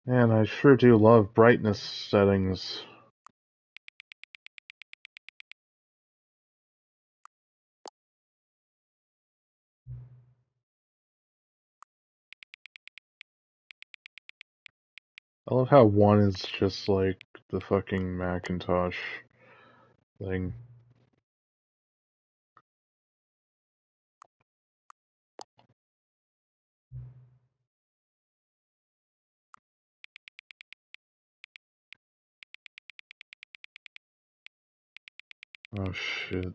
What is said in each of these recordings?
Man, I sure do love brightness settings. I love how 1 is just like the fucking Macintosh thing. Oh shit.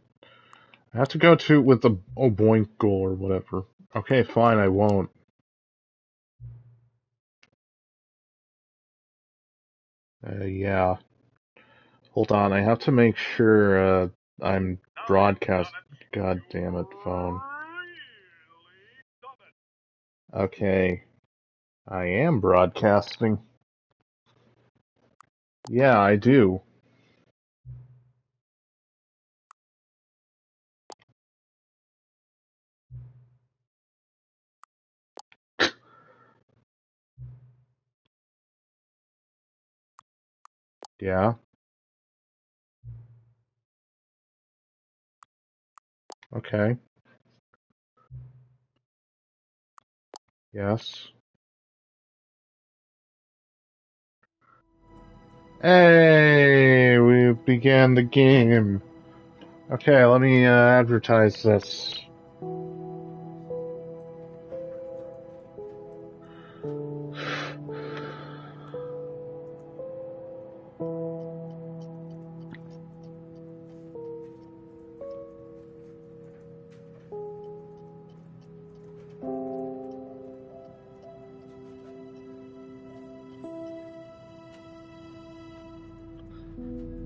I have to go to with the Oboink goal or whatever. Okay, fine, I won't. Yeah. Hold on, I have to make sure I'm broadcast. God damn it, phone. Okay. I am broadcasting. Yeah, I do. Yeah. Okay. Yes. Hey, we began the game. Okay, let me advertise this.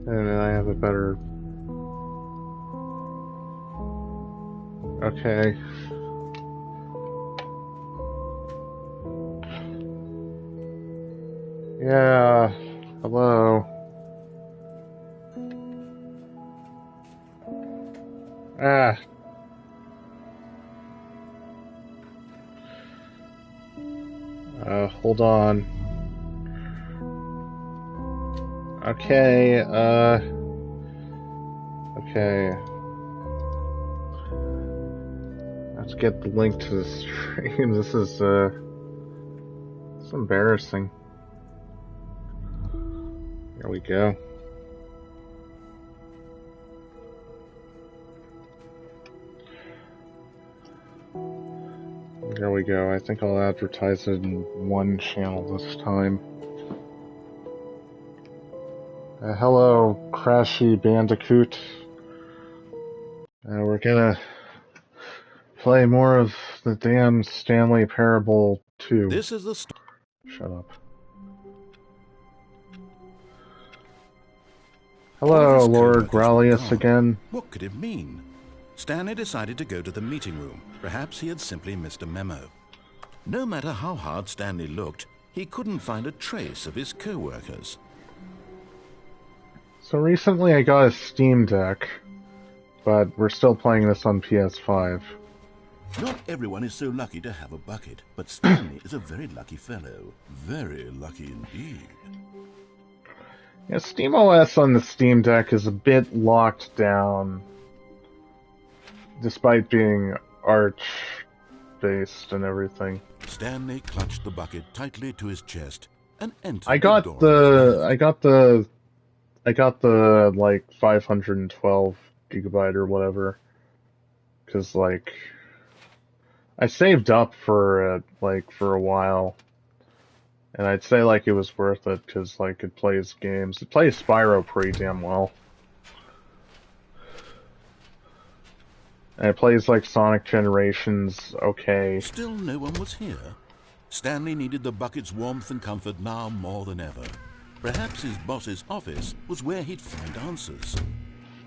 And I have a better... Okay. Yeah. Hello. Ah. Hold on. Okay, okay. Let's get the link to the stream. This is, it's embarrassing. There we go. There we go. I think I'll advertise it in one channel this time. Hello, Crashy Bandicoot. We're gonna play more of the damn Stanley Parable 2. This is the Shut up. Hello, Lord Graulius again. What could it mean? Stanley decided to go to the meeting room. Perhaps he had simply missed a memo. No matter how hard Stanley looked, he couldn't find a trace of his co-workers. So recently I got a Steam Deck, but we're still playing this on PS5. Not everyone is so lucky to have a bucket, but Stanley is a very lucky fellow. Very lucky indeed. Yeah, SteamOS on the Steam Deck is a bit locked down, despite being Arch-based and everything. Stanley clutched the bucket tightly to his chest and entered I got the like 512 gigabyte or whatever, because like I saved up for it like for a while, and I'd say like it was worth it because like it plays games. It plays Spyro pretty damn well, and it plays like Sonic Generations okay. Still no one was here. Stanley needed the bucket's warmth and comfort now more than ever. Perhaps his boss's office was where he'd find answers.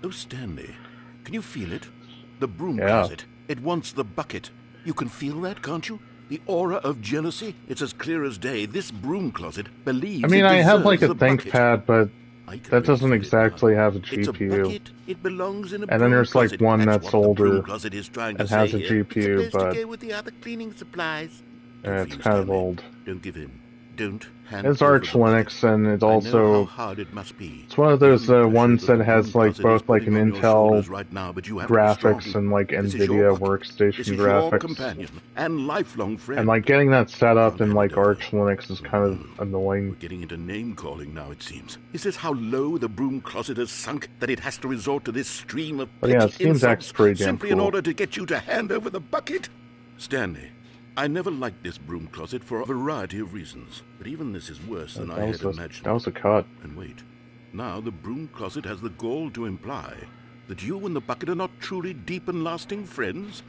Oh, Stanley, can you feel it? The broom closet. It wants the bucket. You can feel that, can't you? The aura of jealousy. It's as clear as day. This broom closet believes. I mean, I have like a ThinkPad, but that doesn't exactly have a GPU. It's a bucket. It belongs in a and then there's like one that's older and has a GPU, but to go with the other cleaning supplies. It's kind of old. Don't give in. don't hand It's over Arch the bucket. Linux, and it I know also how hard it must be. it's one of those Given the pressure ones that the has broom like closet is both like putting an on your Intel shoulders right now, but you have to be graphics strong. and like This is your NVIDIA bucket. This workstation is your graphics. companion and lifelong friend. And like getting that set up Don't in hand like it over. Arch Linux is kind of annoying. We're getting into name-calling now, it seems. Is this how low the broom closet has sunk, that it has to resort to this stream of But petty yeah, it seems insults actually pretty damn simply in cool. order to get you to hand over the bucket? Stanley, I never liked this broom closet for a variety of reasons, but even this is worse than I had imagined. That was a cut. And wait, now the broom closet has the gall to imply that you and the bucket are not truly deep and lasting friends?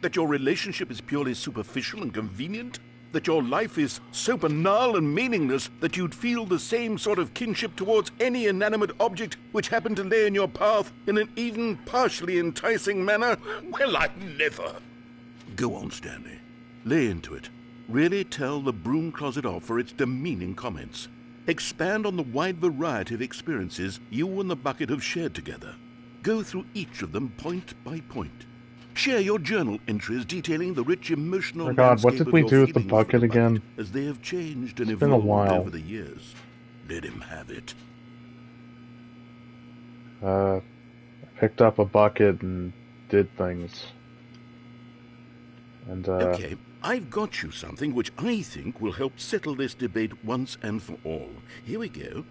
That your relationship is purely superficial and convenient? That your life is so banal and meaningless that you'd feel the same sort of kinship towards any inanimate object which happened to lay in your path in an even partially enticing manner? Well, I never. Go on, Stanley. Lay into it. Really tell the broom closet off for its demeaning comments. Expand on the wide variety of experiences you and the bucket have shared together. Go through each of them point by point. Share your journal entries detailing the rich emotional landscape what did we of do your with the feelings for bucket the again? as they have changed and It's been a evolved while. over the years. Let him have it. I picked up a bucket and did things. And Okay, I've got you something which I think will help settle this debate once and for all. Here we go.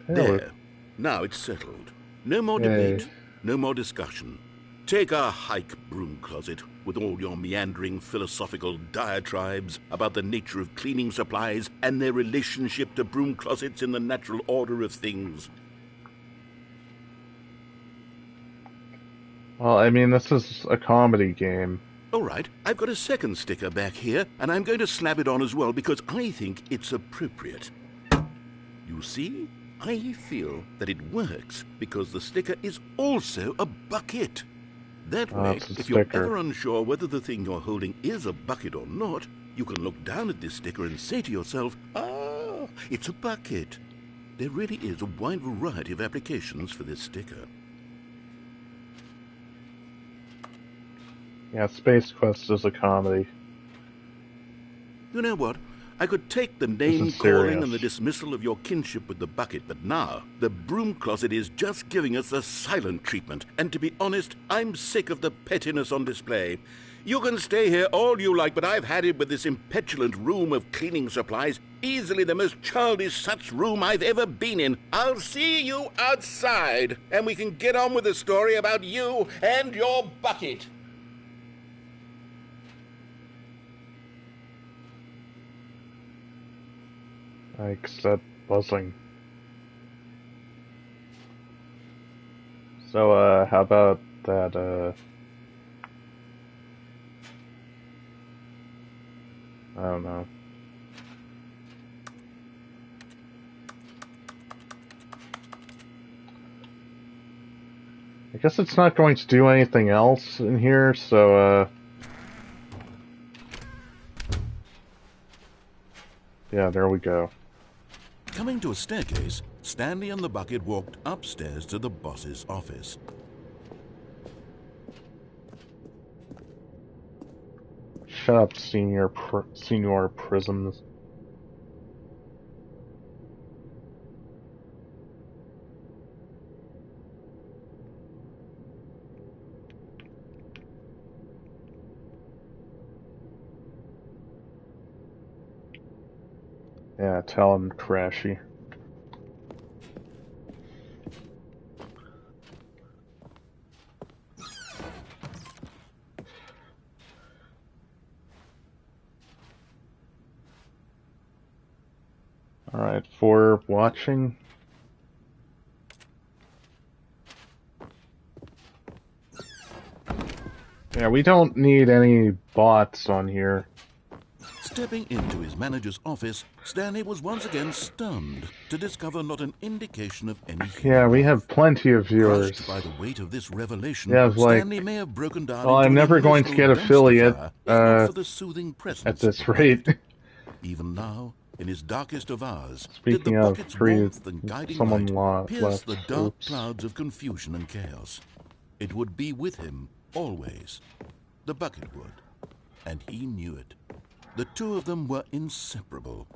There. Now it's settled. No more debate, no more discussion. Take a hike, broom closet, with all your meandering philosophical diatribes about the nature of cleaning supplies and their relationship to broom closets in the natural order of things. Well, I mean, this is a comedy game. All right, I've got a second sticker back here, and I'm going to slap it on as well because I think it's appropriate. You see? I feel that it works because the sticker is also a bucket. That way, if you're ever unsure whether the thing you're holding is a bucket or not, you can look down at this sticker and say to yourself, ah, it's a bucket. There really is a wide variety of applications for this sticker. Yeah, Space Quest is a comedy. You know what? I could take the name-calling and the dismissal of your kinship with the bucket, but now the broom closet is just giving us the silent treatment. And to be honest, I'm sick of the pettiness on display. You can stay here all you like, but I've had it with this impetulant room of cleaning supplies. Easily the most childish such room I've ever been in. I'll see you outside, and we can get on with the story about you and your bucket. Like, that buzzing. So, how about that, I don't know. I guess it's not going to do anything else in here, so, yeah, there we go. Coming to a staircase, Stanley and the bucket walked upstairs to the boss's office. Shut up, Senior Prisms. Yeah, tell him, Crashy. Alright, for watching. Yeah, we don't need any bots on here. Stepping into his manager's office, Stanley was once again stunned to discover not an indication of any human Yeah, we life. have plenty of viewers. Crushed by the weight of this revelation, Yeah, it's like, Stanley may have broken down well, into I'm an never going to emotional get affiliate dumpster fire, if not for the soothing presence at this of the rate. bucket. Even now, in his darkest of hours, Speaking did the of, bucket's warmth and guiding someone light pierce left. the dark Oops. clouds of confusion and chaos. It would be with him always. The bucket would, and he knew it. the two of them were inseparable.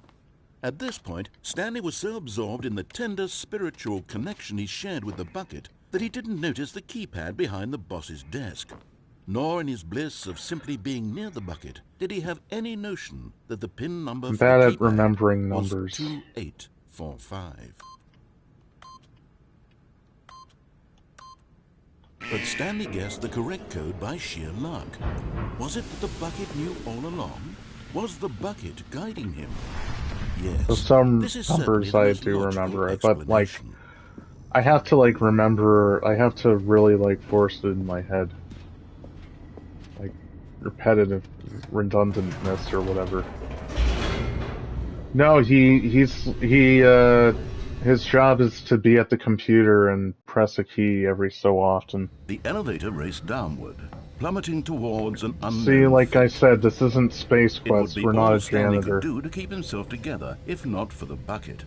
At this point, Stanley was so absorbed in the tender spiritual connection he shared with the bucket that he didn't notice the keypad behind the boss's desk. Nor in his bliss of simply being near the bucket did he have any notion that the pin number I'm for bad the at keypad remembering was numbers. 2845. But Stanley guessed the correct code by sheer luck. Was it that the bucket knew all along? Was the bucket guiding him? Yes. So some this is numbers certainly I the most do logical remember, but like explanation. I have to like remember. I have to really like force it in my head, like repetitive redundantness or whatever. No, his job is to be at the computer and press a key every so often. The elevator raced downward, plummeting towards an unknown See, like fate. I said, this isn't Space It would Quest. be We're not all a Stanley janitor. could do to keep himself together, if not for the bucket.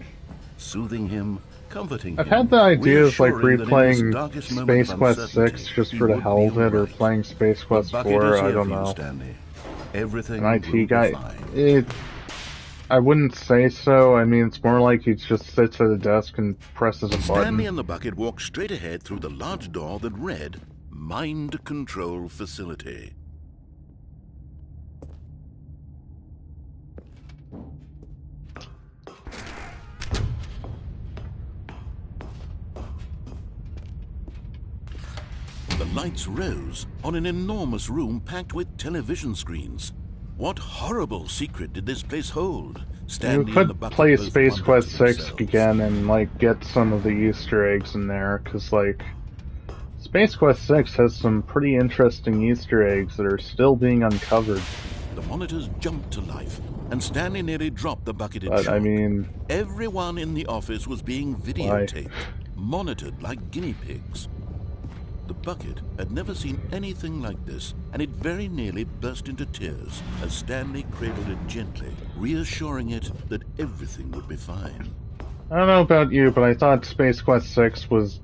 Soothing him, comforting I've him, had the idea of like reassuring that in his replaying darkest moment Space of Quest uncertainty, 6 just he for the would hell be of it, or alright. playing Space The Quest bucket 4, is I here don't for you, know. Stanley. Everything An will IT guy, be fine. I wouldn't say so. I mean, it's more like he just sits at a desk and presses a Stanley button. and the bucket walked straight ahead through the large door that read, Mind Control Facility. The lights rose on an enormous room packed with television screens. What horrible secret did this place hold? Stanley You and the could bucket play both Space wondered Quest to 6 themselves. again and, like, get some of the Easter eggs in there, because, like, Space Quest 6 has some pretty interesting Easter eggs that are still being uncovered. The monitors jumped to life, and Stanley nearly dropped the bucket in But, shock. I mean, Everyone in the office was being videotaped, monitored like guinea pigs. The bucket had never seen anything like this, and it very nearly burst into tears as Stanley cradled it gently, reassuring it that everything would be fine. I don't know about you, but I thought Space Quest 6 was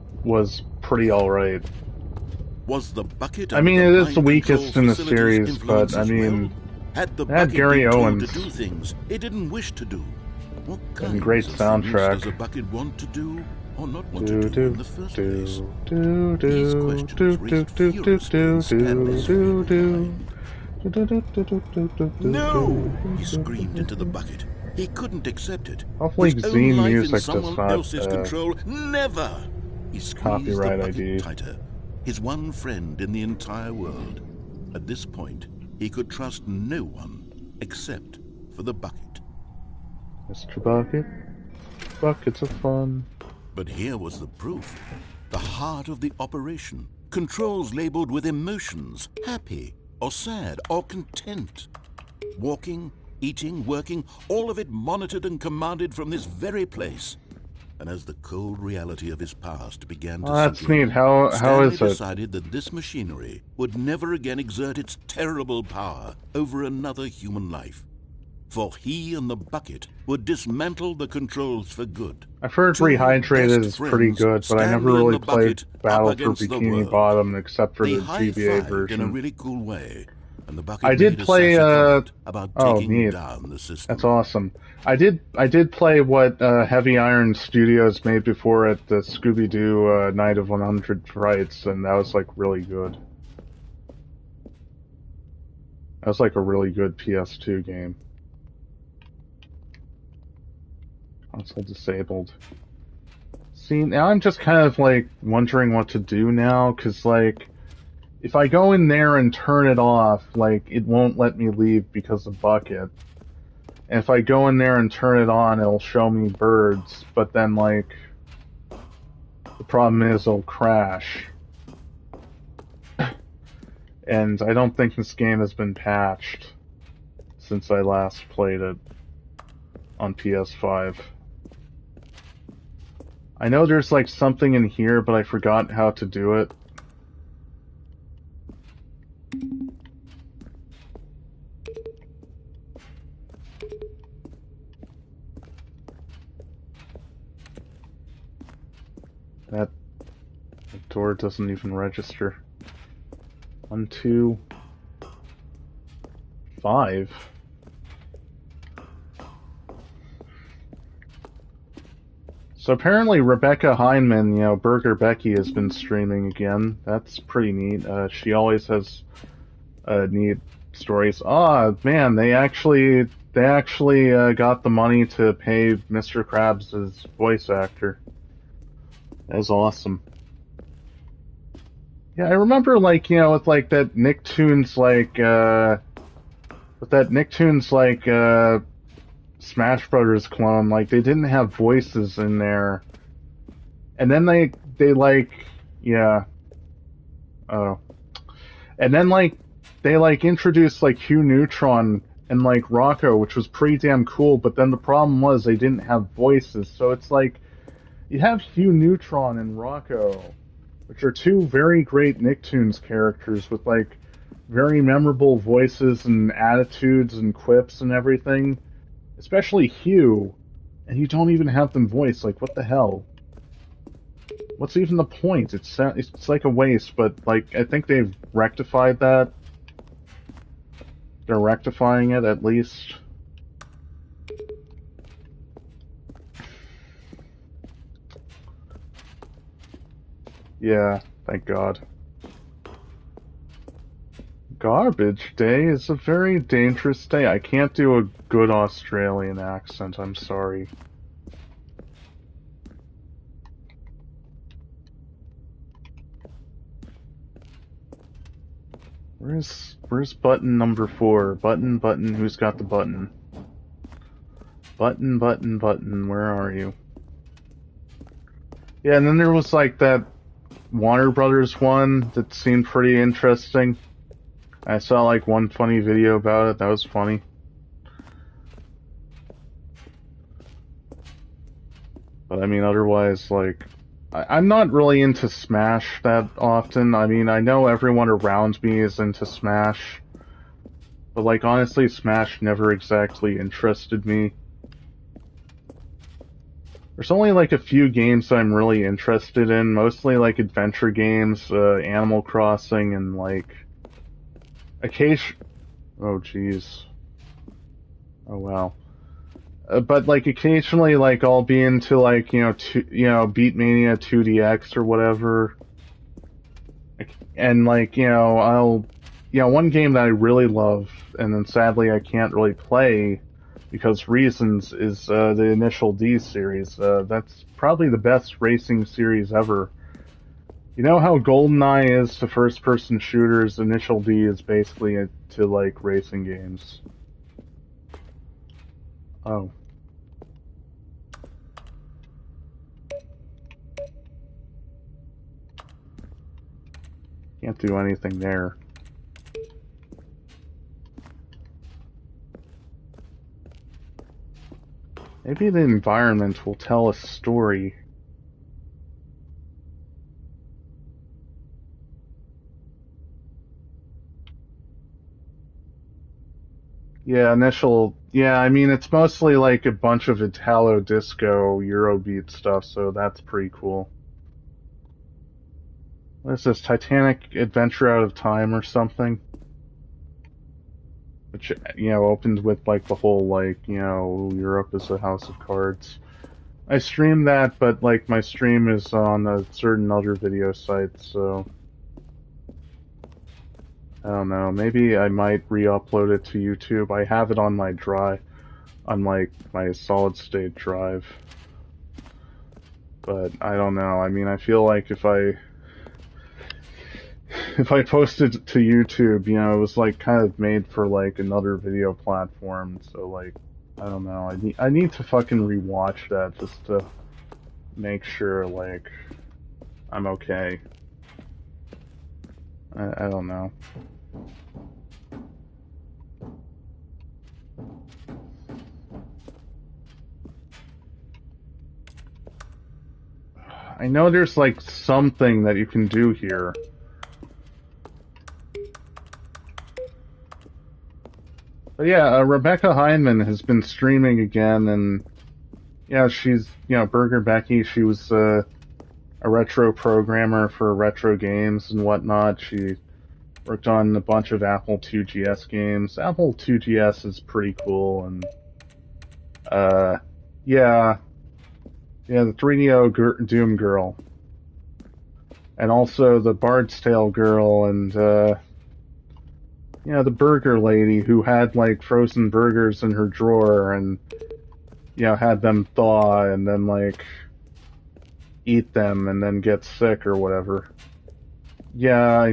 pretty alright. Was the bucket I mean, it under is the mind weakest control in the facility's series, influence but, I as mean, well? Had the it had bucket Gary been told Owens. to do things it didn't wish to do? What kinds great of soundtrack. things does a bucket want to do or not want Do to do do in the first do place? do These do questions do raised do do furiously in do Stanley's do feeble do mind. No! He screamed into the bucket. He couldn't accept it. Hopefully His own Zine life in Music does someone not, else's control. Never! He squeezed copyright the bucket ID. tighter. His one friend in the entire world. At this point, he could trust no one except for the bucket. Mr. Bucket, buckets of fun. But here was the proof. The heart of the operation. Controls labeled with emotions, happy or sad or content. Walking, eating, working, all of it monitored and commanded from this very place. And as the cold reality of his past began to Oh, that's sink in, neat. How Stanley is it? decided that this machinery would never again exert its terrible power over another human life. For he and the bucket would dismantle the controls for good. I've heard Two Rehydrated best is pretty friends, good, but I never Stanley and really the played bucket, up Battle for against the Bikini world. Bottom except for They the GBA high-fived in a version. really cool way, and the bucket I did made a play, sassy comment about oh, taking neat. down the system. That's awesome. I did play what Heavy Iron Studios made before at the Scooby-Doo Night of 100 Frights, and that was like really good. That was like a really good PS2 game. Console disabled. See, now I'm just kind of like wondering what to do now, because like, if I go in there and turn it off, like, it won't let me leave because of bucket. And if I go in there and turn it on, it'll show me birds, but then, like, the problem is it'll crash. And I don't think this game has been patched since I last played it on PS5. I know there's, like, something in here, but I forgot how to do it. That door doesn't even register. 1, 2, 5. So apparently Rebecca Heinman, you know, Burger Becky, has been streaming again. That's pretty neat. She always has neat stories. Ah, man, they actually got the money to pay Mr. Krabs' voice actor. That's awesome. Yeah, I remember, like, you know, with like that Nicktoons Smash Brothers clone, like they didn't have voices in there, and then they like, yeah, oh, and then like they like introduced like Hugh Neutron and like Rocco, which was pretty damn cool. But then the problem was they didn't have voices, so it's like you have Hugh Neutron and Rocco, which are two very great Nicktoons characters with like very memorable voices and attitudes and quips and everything. Especially Hugh, and you don't even have them voiced. Like, what the hell? What's even the point? It's like a waste, but like I think they've rectified that. They're rectifying it at least. Yeah, thank God. Garbage Day is a very dangerous day. I can't do a good Australian accent, I'm sorry. Where's button number 4? Button, who's got the button? Button, where are you? Yeah, and then there was like that Warner Brothers one that seemed pretty interesting. I saw like one funny video about it. That was funny. But I mean, otherwise, like, I'm not really into Smash that often. I mean, I know everyone around me is into Smash. But like, honestly, Smash never exactly interested me. There's only like a few games that I'm really interested in. Mostly like adventure games, Animal Crossing, and like... Oh, jeez. Oh, wow. But like occasionally, like I'll be into like Beatmania 2DX or whatever, and like one game that I really love, and then sadly I can't really play because reasons, is the Initial D series. That's probably the best racing series ever. You know how GoldenEye is to first-person shooters, Initial D is basically to like racing games. Oh. Can't do anything there. Maybe the environment will tell a story. Yeah, I mean, it's mostly like a bunch of Italo disco Eurobeat stuff, so that's pretty cool. What is this, Titanic Adventure Out of Time or something? Which, opened with like the whole like, Europe is a house of cards. I stream that, but like my stream is on a certain other video site, so... I don't know, maybe I might re-upload it to YouTube. I have it on my drive, on like my solid state drive. But I don't know, I mean, I feel like if I post it to YouTube, it was like kind of made for like another video platform, so like, I don't know, I need to fucking rewatch that just to make sure like I'm okay. I don't know. I know there's like something that you can do here. But yeah, Rebecca Heinman has been streaming again, and yeah, she's, Burger Becky, she was a retro programmer for retro games and whatnot. She worked on a bunch of Apple IIgs games. Apple IIgs is pretty cool, and yeah. Yeah, the 3DO Doom girl. And also the Bard's Tale girl and, the burger lady who had, like, frozen burgers in her drawer and, had them thaw and then, like, eat them and then get sick or whatever. Yeah,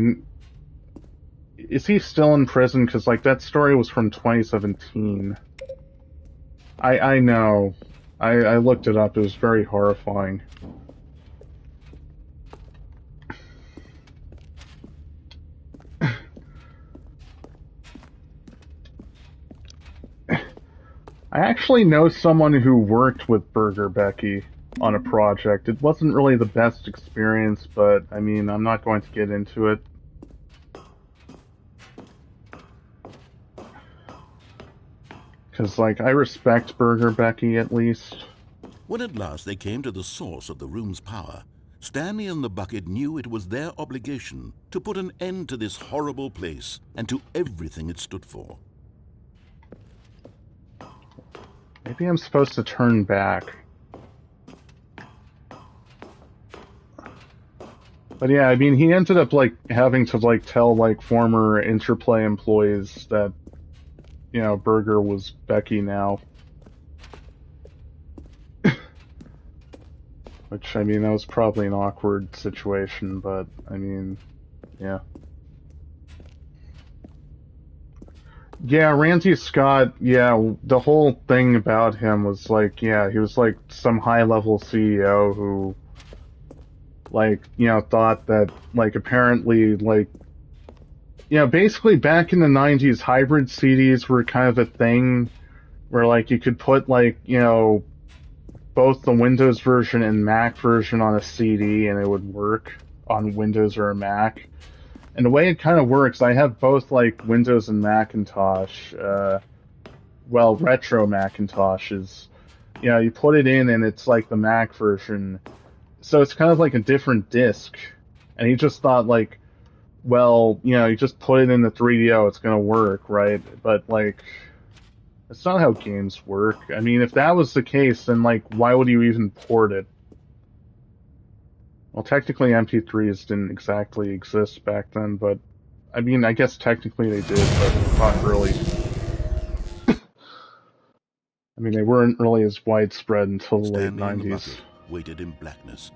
is he still in prison? Because, like, that story was from 2017. I know. I looked it up. It was very horrifying. I actually know someone who worked with Burger Becky on a project. It wasn't really the best experience, but, I mean, I'm not going to get into it. Because, like, I respect Burger Becky, at least. When at last they came to the source of the room's power, Stanley and the bucket knew it was their obligation to put an end to this horrible place and to everything it stood for. Maybe I'm supposed to turn back. But yeah, I mean, he ended up, like, having to, like, tell, like, former Interplay employees that, Burger was Becky now. Which, I mean, that was probably an awkward situation, but, I mean, yeah. Yeah, Randy Scott, yeah, the whole thing about him was like, yeah, he was like some high-level CEO who, like, thought that, like, apparently, like, basically back in the 90s, hybrid CDs were kind of a thing where, like, you could put, like, both the Windows version and Mac version on a CD and it would work on Windows or a Mac. And the way it kind of works, I have both, like, Windows and Macintosh, retro Macintoshes. You put it in and it's like the Mac version. So it's kind of like a different disc. And he just thought, like, well, you just put it in the 3DO, it's gonna work, right? But, like, that's not how games work. I mean, if that was the case, then, like, why would you even port it? Well, technically MP3s didn't exactly exist back then, but, I mean, I guess technically they did, but not really. I mean, they weren't really as widespread until the late 90s. Stanley and the bucket waited in blackness.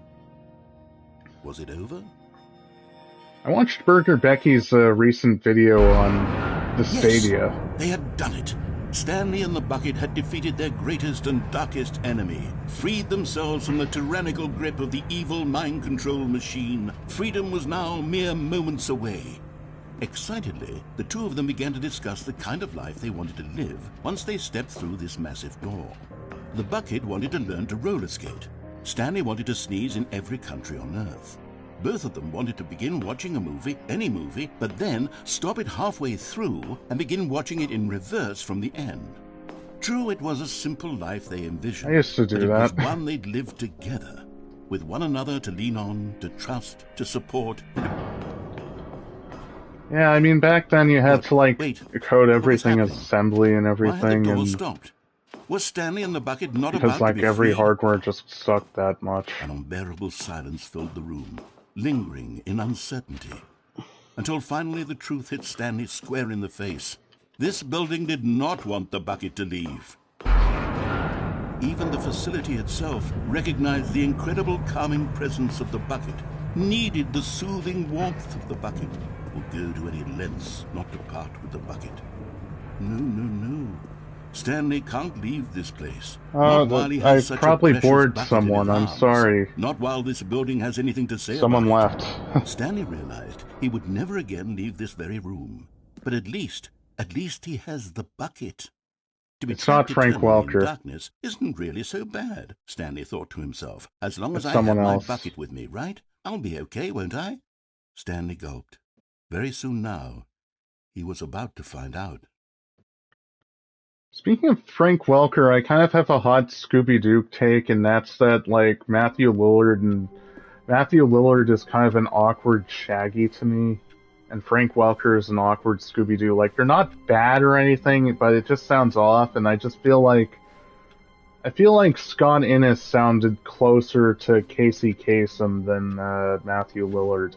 Was it over? I watched Burger Becky's recent video on the Stadia. Yes, they had done it. Stanley and the bucket had defeated their greatest and darkest enemy, freed themselves from the tyrannical grip of the evil mind control machine. Freedom was now mere moments away. Excitedly, the two of them began to discuss the kind of life they wanted to live once they stepped through this massive door. The bucket wanted to learn to roller skate. Stanley wanted to sneeze in every country on Earth. Both of them wanted to begin watching a movie, any movie, but then stop it halfway through and begin watching it in reverse from the end. True, it was a simple life they envisioned. I used to do but that. It was one they'd lived together, with one another to lean on, to trust, to support. Yeah, I mean, back then you had to, like, code everything as assembly and everything. Why had the door and stopped? Was Stanley and the bucket not because, about like, to be every freed? hardware just sucked that much. An unbearable silence filled the room, lingering in uncertainty, until finally the truth hit Stanley square in the face. This building did not want the bucket to leave. Even the facility itself recognized the incredible calming presence of the bucket, needed the soothing warmth of the bucket, would go to any lengths not to part with the bucket. No. Stanley can't leave this place. Not while he has I such probably a precious bored bucket someone. in his I'm arms. sorry. Not while this building has anything to say Someone about left. it. Stanley realized he would never again leave this very room. But at least he has the bucket. To be It's not trapped Frank eternally in Welker. darkness isn't really so bad, Stanley thought to himself. As long as It's I have someone my else. bucket with me, right? I'll be okay, won't I? Stanley gulped. Very soon now, he was about to find out. Speaking of Frank Welker, I kind of have a hot Scooby-Doo take, and that's that, like, Matthew Lillard is kind of an awkward Shaggy to me, and Frank Welker is an awkward Scooby-Doo. Like, they're not bad or anything, but it just sounds off, and I I feel like Scott Innes sounded closer to Casey Kasem than Matthew Lillard.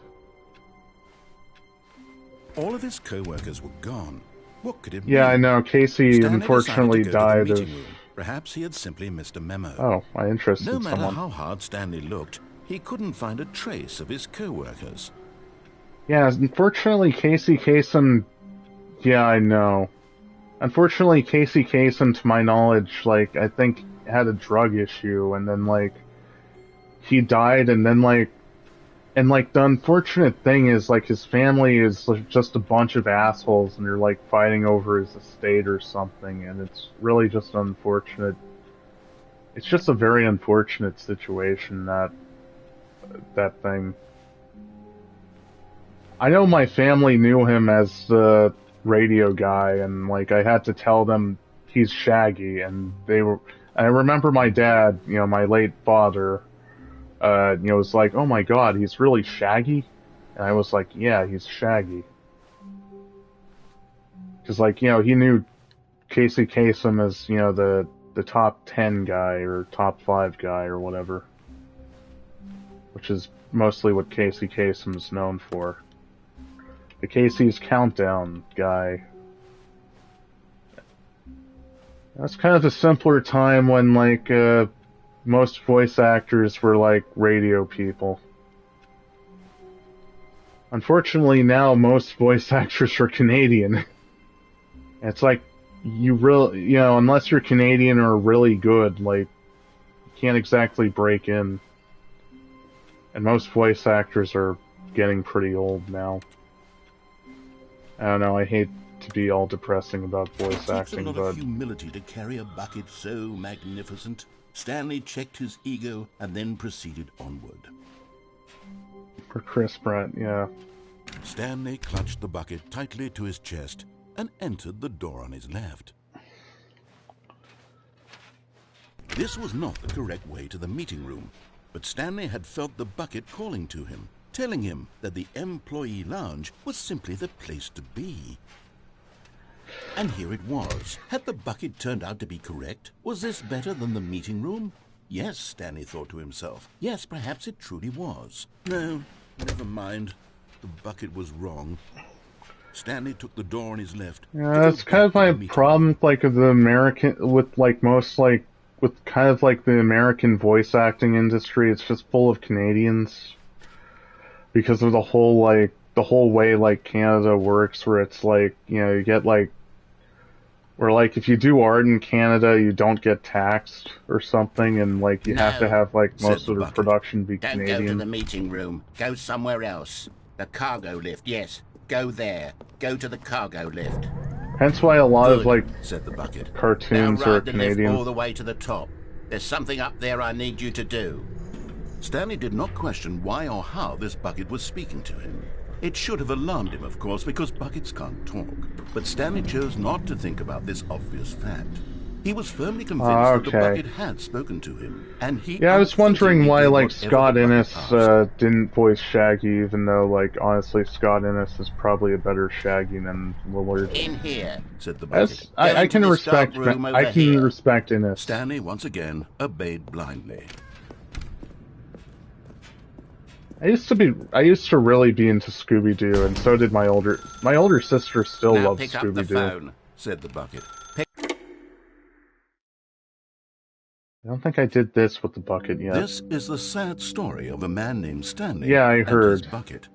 All of his co-workers were gone. What could it Yeah, mean? I know. Casey Stanley unfortunately decided to go to the died of... meeting room. Perhaps he had simply missed a memo. Oh, I interested No matter someone. how hard Stanley looked, he couldn't find a trace of his co-workers. Yeah, unfortunately Casey Kasem... Yeah, I know. Unfortunately, Casey Kasem, to my knowledge, like, I think had a drug issue, and then, like, he died, and then, like, and, like, the unfortunate thing is, like, his family is just a bunch of assholes, and they're, like, fighting over his estate or something, and it's really just unfortunate. It's just a very unfortunate situation, that thing. I know my family knew him as the radio guy, and, like, I had to tell them he's Shaggy, and I remember my dad, you know, my late father, you know, was like, oh my god, he's really Shaggy? And I was like, yeah, he's Shaggy. Because, like, you know, he knew Casey Kasem as, you know, the top 10 guy, or top 5 guy, or whatever. Which is mostly what Casey Kasem is known for. The Casey's Countdown guy. That's kind of a simpler time when, like, most voice actors were, like, radio people. Unfortunately, now most voice actors are Canadian. It's like, you know, unless you're Canadian or really good, like, you can't exactly break in. And most voice actors are getting pretty old now. I don't know, I hate to be all depressing about voice acting, It takes a lot but... of humility to carry a bucket so magnificent. Stanley checked his ego and then proceeded onward. For Chris Pratt, yeah. Stanley clutched the bucket tightly to his chest and entered the door on his left. This was not the correct way to the meeting room, but Stanley had felt the bucket calling to him, telling him that the employee lounge was simply the place to be. And here it was. Had the bucket turned out to be correct? Was this better than the meeting room? Yes, Stanley thought to himself. Yes, perhaps it truly was. No, never mind. The bucket was wrong. Stanley took the door on his left. Yeah, that's kind of my problem with, like, the American, with, like, most, like, with kind of, like, the American voice acting industry. It's just full of Canadians. Because of the whole way, like, Canada works, where it's, like, you know, you get, like, where, like, if you do art in Canada, you don't get taxed or something, and, like, you have to have, like, most of the production be Canadian. Don't go to the meeting room. Go somewhere else. The cargo lift, yes. Go there. Go to the cargo lift. Hence why a lot of, like, said the bucket. cartoons now are ride the lift Canadian. all the way to the top. There's something up there I need you to do. Stanley did not question why or how this bucket was speaking to him. It should have alarmed him, of course, because buckets can't talk. But Stanley chose not to think about this obvious fact. He was firmly convinced that the bucket had spoken to him, and he... Yeah, I was wondering why, like, Scott Innes didn't voice Shaggy, even though, like, honestly, Scott Innes is probably a better Shaggy than Lillard. In here, said the bucket. I can respect Innes. Stanley once again obeyed blindly. I used to really be into Scooby-Doo, and so did my older sister still loves Scooby-Doo. Pick up the phone, said the bucket. I don't think I did this with the bucket yet. This is the sad story of a man named Stanley. Yeah, I heard. And his bucket.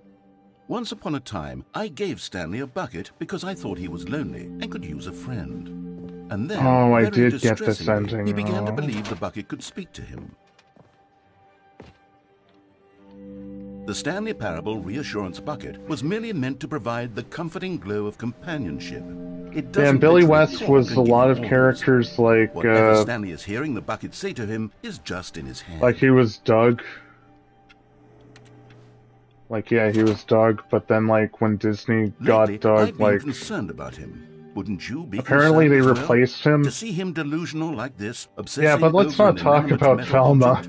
Once upon a time, I gave Stanley a bucket because I thought he was lonely and could use a friend. And then, I did get this ending. He began to believe the bucket could speak to him. The Stanley Parable Reassurance Bucket was merely meant to provide the comforting glow of companionship. And Billy West was a lot of characters like... Whatever Stanley is hearing the bucket say to him is just in his head. Like he was Doug. Like, yeah, he was Doug, but then, like, when Disney got Doug, I've like... been concerned about him. Wouldn't you be apparently they concerned replaced him. To see him delusional like this, yeah, but let's not talk about Velma.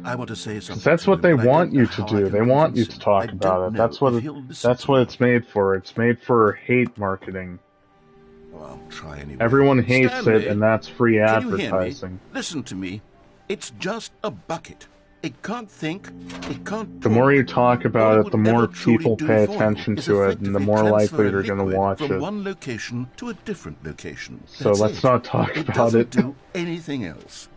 I want to say something. That's what they want you to do. They want you to talk about it. That's what it's made for. It's made for hate marketing. Oh, I'll try anyway. Everyone hates Stanley, it, and that's free can you hear me? advertising. Listen to me. It's just a bucket. It can't think. It can't The talk. more you talk All about it, would the more ever truly people do pay for you attention is to it, and the effectively more likely transfer a they're going to liquid watch from it. one location to a different location. So That's let's it. not talk It about doesn't it. do anything else.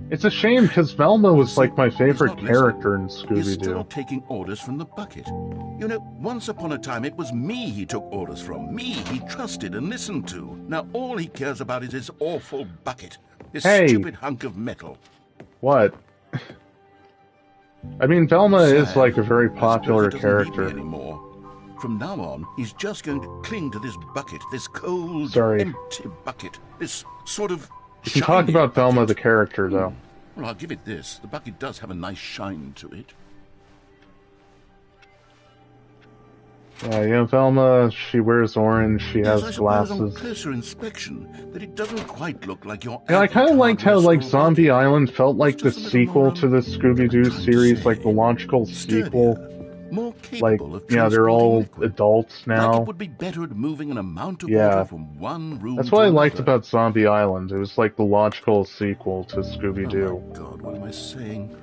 It's a shame, because Velma was like my He's favorite not character in He's still Scooby-Doo. taking orders from the bucket. You know, once upon a time it was me he took orders from. Me he trusted and listened to. Now all he cares about is his awful bucket. This stupid hunk of metal. What? I mean, Velma is Sad. like a very I suppose popular he doesn't need me character. anymore. From now on, he's just going to cling to this bucket, this cold, Sorry. empty bucket, this sort of You can talk shiny about Velma bucket. the character, though. Well, I'll give it this. The bucket does have a nice shine to it. Yeah, you know, Velma, she wears orange, she Yes, has I suppose on glasses. closer inspection that it doesn't quite look like your Yeah, I kind of average liked how, hardware like, store Zombie bucket. Island felt like It's the just a little sequel more, to the Scooby-Doo what am I trying to series, like the say? logical Sturdier, sequel. more Like, capable of yeah, they're transporting all liquid. adults Like now. it would be better at moving an amount of Yeah. water from one room That's to what I another. liked about Zombie Island. It was like the logical sequel to Oh Scooby-Doo. my God, what am I saying?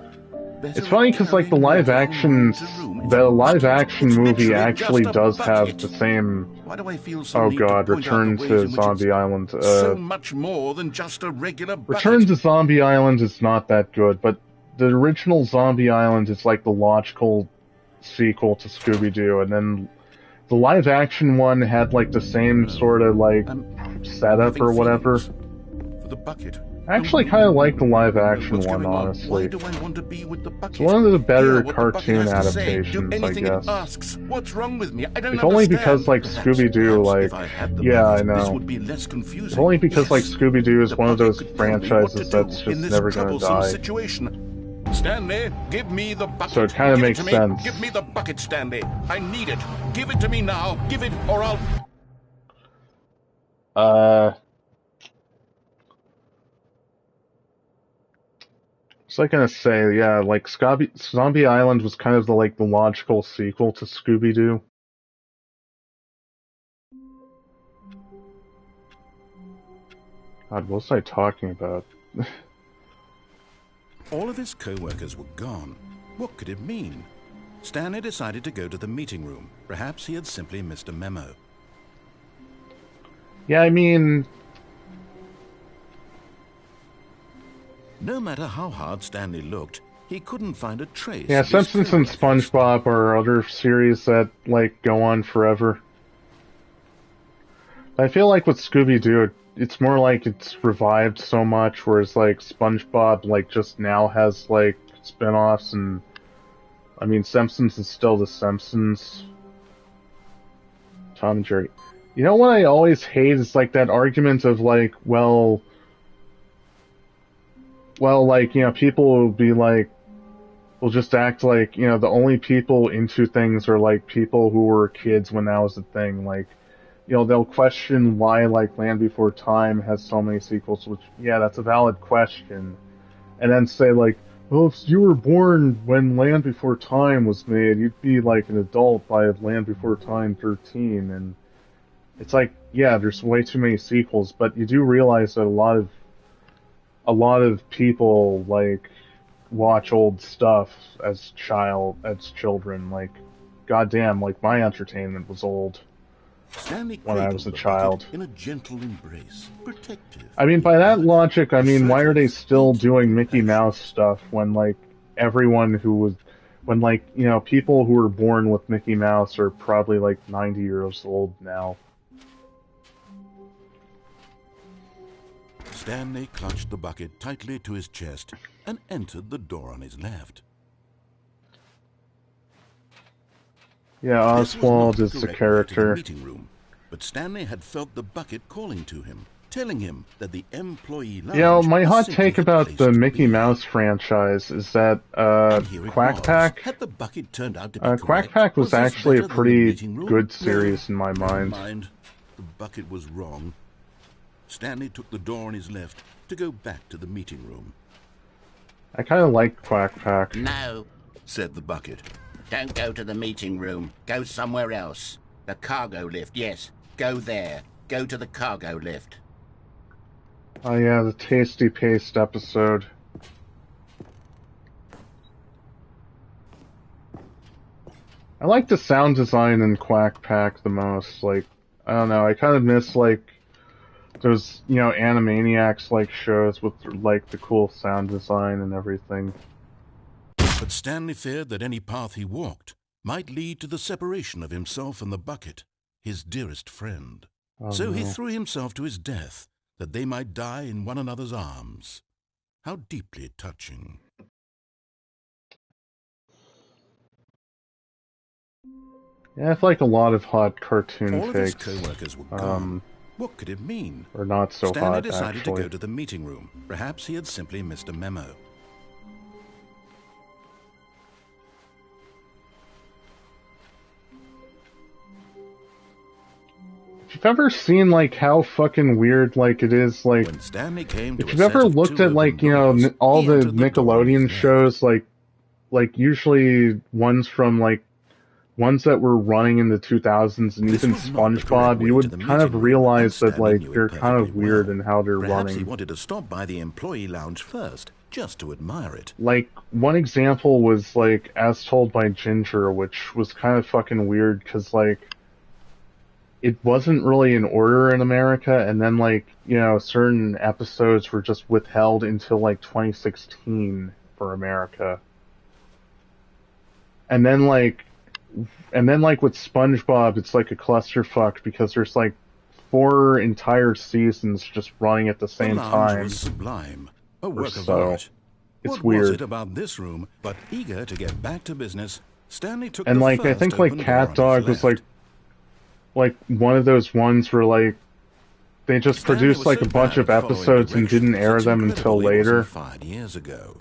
It's Better funny at because, like, the carrying live water from action, room to room. It's the a live bucket. action It's movie literally actually just a does have bucket. the same. Why do I feel so Oh need to God, point out Return the ways to in which it's Zombie Island. so much more than just a regular bucket? Return to Zombie Island is not that good, but the original Zombie Island is like the logical sequel to Scooby-Doo, and then the live action one had like the same sort of like I'm setup having or whatever. feelings for the bucket. I actually kind of like the live action What's one, going on? Why honestly. do I want to be with the bucket? It's one of the better Hear what the bucket cartoon has to say. Do adaptations, I anything it guess. asks. What's wrong with me? I don't If only understand. because, like, Perhaps Scooby-Doo, like, if I had the yeah, bucket, I know. This would be less confusing. If only because, like, Yes. Scooby-Doo is The one of bucket those could tell me what franchises to do that's in just this never gonna troublesome die. situation. Stanley, give me the bucket. So it kinda Give makes to me. sense. Give me the bucket, Stanley. I need it. Give it to me now. Give it, or I'll... Was I gonna say, yeah, like, Zombie Island was kind of the, like, the logical sequel to Scooby-Doo. God, what was I talking about? All of his co-workers were gone. What could it mean? Stanley decided to go to the meeting room. Perhaps he had simply missed a memo. Yeah, I mean, No matter how hard Stanley looked, he couldn't find a trace. yeah, of his Simpsons and co-workers. SpongeBob are other series that, like, go on forever. I feel like with Scooby-Doo, it's more like it's revived so much, whereas, like, SpongeBob, like, just now has, like, spin-offs, and, I mean, Simpsons is still the Simpsons. Tom and Jerry. You know what I always hate is, like, that argument of, like, well, like, you know, people will be like, will just act like, you know, the only people into things are, like, people who were kids when that was a thing. Like, you know, they'll question why, like, Land Before Time has so many sequels, which, yeah, that's a valid question. And then say, like, well, if you were born when Land Before Time was made, you'd be, like, an adult by Land Before Time 13. And it's like, yeah, there's way too many sequels, but you do realize that a lot of people, like, watch old stuff as children. Like, goddamn, like, my entertainment was old Stanley when I was a child. in a gentle embrace, protective. I mean, by that logic, I mean, why are they still doing Mickey Mouse stuff when, like, when, like, you know, people who were born with Mickey Mouse are probably, like, 90 years old now? Stanley clutched the bucket tightly to his chest and entered the door on his left. Yeah, This was Oswald not is the correct way to character. meeting room, but Stanley had felt the bucket calling to him, telling him that the employee lounge You know, my was hot simply take the about place the to Mickey be. Mouse franchise is that, And here it Quack was. Pack, Had the bucket turned out to be Quack correct, Pack was this actually a better than the pretty meeting room? good No, series in my never mind. mind. The bucket was wrong. Stanley took the door on his left to go back to the meeting room. I kind of like Quack Pack. No, Said the bucket. don't go to the meeting room. Go somewhere else. The cargo lift, yes. Go there. Go to the cargo lift. Oh yeah, the Tasty Paste episode. I like the sound design in Quack Pack the most. Like, I don't know, I kind of miss, like, those, you know, Animaniacs, like, shows with, like, the cool sound design and everything. But Stanley feared that any path he walked might lead to the separation of himself and the bucket, his dearest friend. Oh, So he no. threw himself to his death, that they might die in one another's arms. How deeply touching. Yeah, it's like a lot of hot cartoon All of his fakes. co-workers were gone. What could it mean? Or not so Stanley hot, decided actually. to go to the meeting room. Perhaps he had simply missed a memo. If you've ever seen, like, how fucking weird, like, it is, like, When Stanley came to if a you've set ever of looked two at, like, open you know, doors, all he the entered the door Nickelodeon with shows, like, usually ones from, like, ones that were running in the 2000s and This even was not the correct SpongeBob, way you to would the kind of meeting room, realize and that, Stanley like, knew it they're kind of perfectly weird well. in how they're Perhaps he running. wanted to stop by the employee lounge first, just to admire it. Like, one example was, like, As Told by Ginger, which was kind of fucking weird, because, like, it wasn't really in order in America, and then, like, you know, certain episodes were just withheld until, like, 2016 for America. And then, like, with SpongeBob, it's like a clusterfuck, because there's, like, 4 entire seasons just running at the The same lounge time. was sublime, a work of so. art. It's What weird. was it about this room? But eager to get back to business, Stanley took And, the like, I first think, like, open door Cat on Dog his was, left. like, one of those ones where, like, they just Stanley produced, was like, so a bunch bad of at following episodes and didn't directions, air it's them incredible until he wasn't later. fired years ago.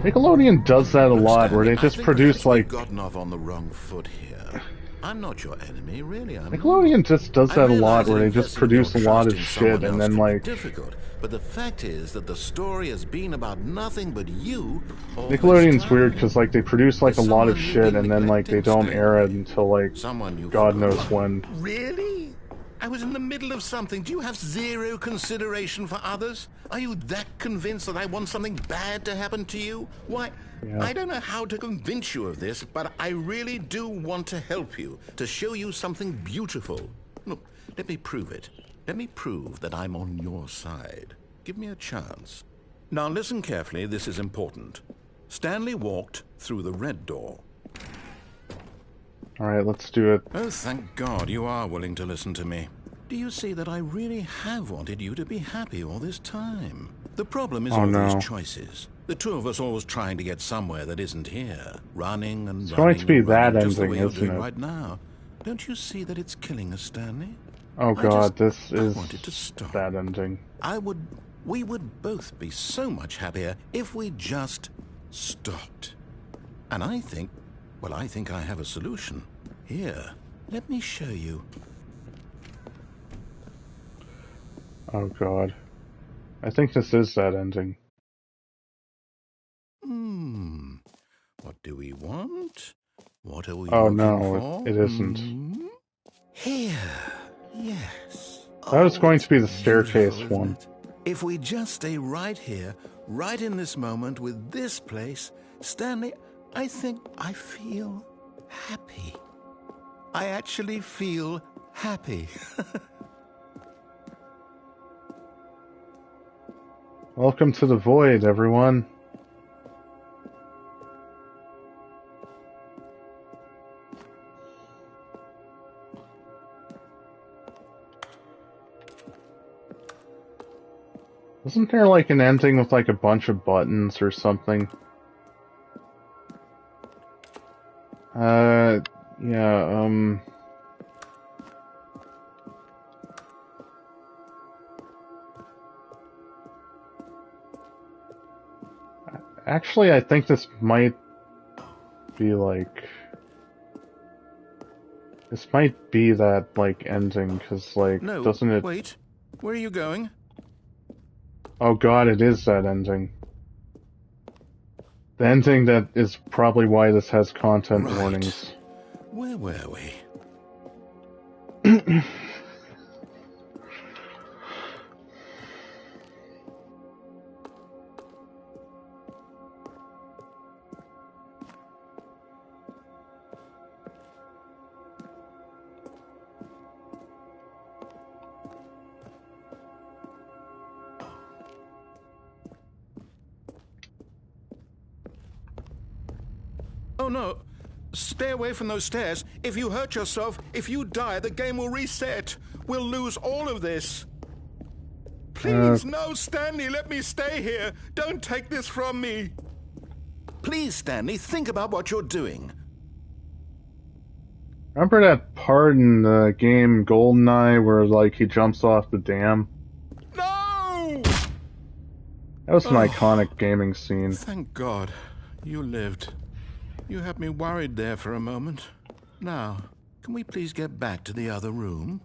Nickelodeon does that a Look, lot, Stanley, where they I just think produce, perhaps we've like... gotten off on the wrong foot here. I'm not your enemy, really. I'm Nickelodeon not. just does I that a lot, realize where that they just investing your produce a lot trust of in shit, someone and else then, can be like... difficult, but the fact is that the story has been about nothing but you all this Nickelodeon's weird, time. because, like, they produce, like, a There's lot of someone you've shit, been and then, like, they neglecting, don't air it Stanley. until, like, Someone you've God forgotten. knows when. Really? I was in the middle of something. Do you have zero consideration for others? Are you that convinced that I want something bad to happen to you? Why, Yeah. I don't know how to convince you of this, but I really do want to help you, to show you something beautiful. Look, let me prove it. Let me prove that I'm on your side. Give me a chance. Now listen carefully, this is important. Stanley walked through the red door. Alright, let's do it. Oh, thank God you are willing to listen to me. Do you see that I really have wanted you to be happy all this time? The problem is Oh, all no. these choices. The two of us always trying to get somewhere that isn't here. Running and It's running going to be and that running, just the ending, way you're isn't doing it? right now. Don't you see that it's killing us, Stanley? Oh I god, just- this I is wanted to stop. that ending. We would both be so much happier if we just stopped. And I think I have a solution. Here, let me show you. Oh god. I think this is that ending. What do we want? What are we Oh looking no, for? it isn't. Here, yes. That was going it's to be the staircase beautiful, one. isn't it? If we just stay right here, right in this moment with this place, Stanley, I think I feel happy. I actually feel happy. Welcome to the void, everyone. Isn't there like an ending with like a bunch of buttons or something? Yeah, Actually, I think this might be like... This might be that, like, ending, because, like, No, doesn't it... wait. Where are you going? Oh god, it is that ending. The ending that is probably why this has content Right. warnings. Where were we? Oh no! Stay away from those stairs. If you hurt yourself, if you die, the game will reset. We'll lose all of this. Please, no, Stanley, let me stay here. Don't take this from me. Please, Stanley, think about what you're doing. Remember that part in the game GoldenEye where, like, he jumps off the dam? No! That was an iconic gaming scene. Thank God. You lived. You had me worried there for a moment. Now, can we please get back to the other room?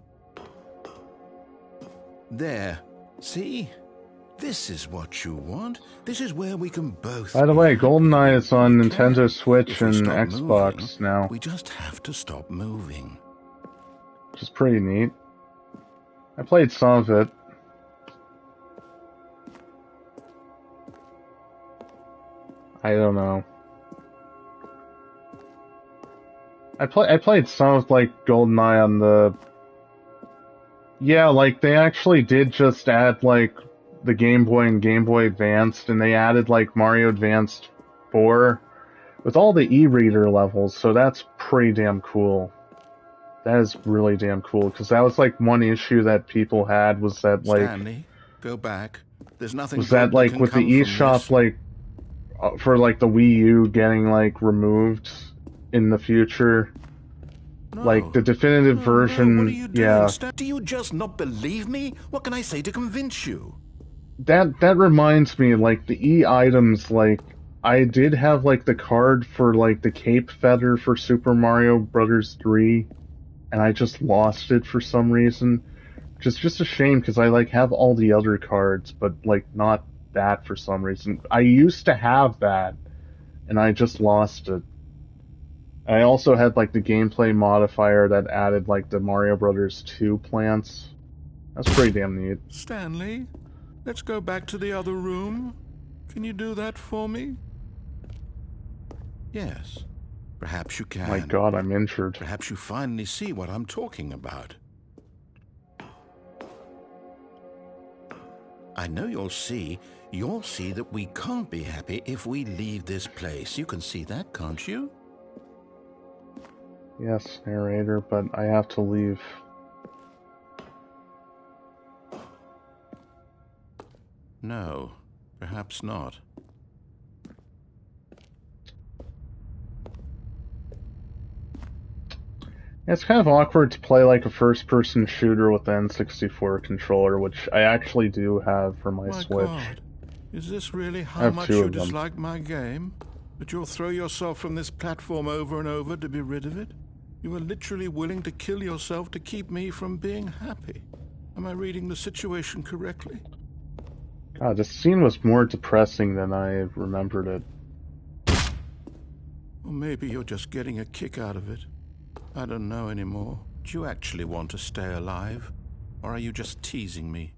There. See? This is what you want. This is where we can both. By the way, GoldenEye is on Nintendo Switch and Xbox moving, now. We just have to stop moving. Which is pretty neat. I played some of it. I don't know. I played some of, like, GoldenEye on the... Yeah, like, they actually did just add, like, the Game Boy and Game Boy Advanced, and they added, like, Mario Advanced 4 with all the e-reader levels, so that's pretty damn cool. That is really damn cool, because that was, like, one issue that people had was that, like... Stanley, go back. There's nothing was that, like, with the eShop, like, for, like, the Wii U getting, like, removed in the future... No. Like, the definitive version, what are you doing, yeah. Do you just not believe me? What can I say to convince you? That reminds me, like, the E-items, like, I did have, like, the card for, like, the Cape Feather for Super Mario Bros. 3, and I just lost it for some reason. Which is just a shame, because I, like, have all the other cards, but, like, not that for some reason. I used to have that, and I just lost it. I also had, like, the gameplay modifier that added, like, the Mario Bros. 2 plants. That's pretty damn neat. Stanley, let's go back to the other room. Can you do that for me? Yes. Perhaps you can. My God, I'm injured. Perhaps you finally see what I'm talking about. I know you'll see that we can't be happy if we leave this place. You can see that, can't you? Yes, narrator, but I have to leave. No, perhaps not. It's kind of awkward to play like a first-person shooter with the N64 controller, which I actually do have for my Switch. God. Is this really how much you dislike my game? That you'll throw yourself from this platform over and over to be rid of it? You are literally willing to kill yourself to keep me from being happy. Am I reading the situation correctly? God, this scene was more depressing than I remembered it. Or maybe you're just getting a kick out of it. I don't know anymore. Do you actually want to stay alive? Or are you just teasing me?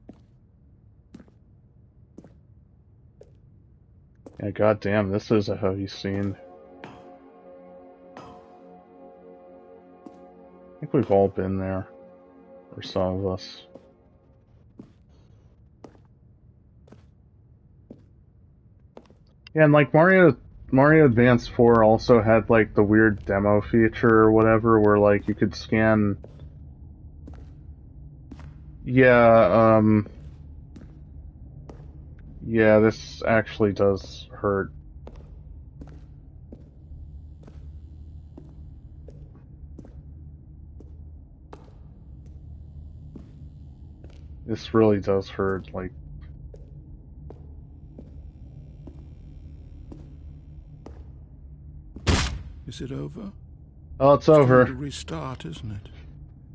Yeah, goddamn, this is a heavy scene. I think we've all been there. Or some of us. Yeah, and like Mario Advance 4 also had like the weird demo feature or whatever where like you could scan... Yeah, yeah, this actually does hurt. This really does hurt, like... Is it over? Oh, it's over. It's going to restart, isn't it?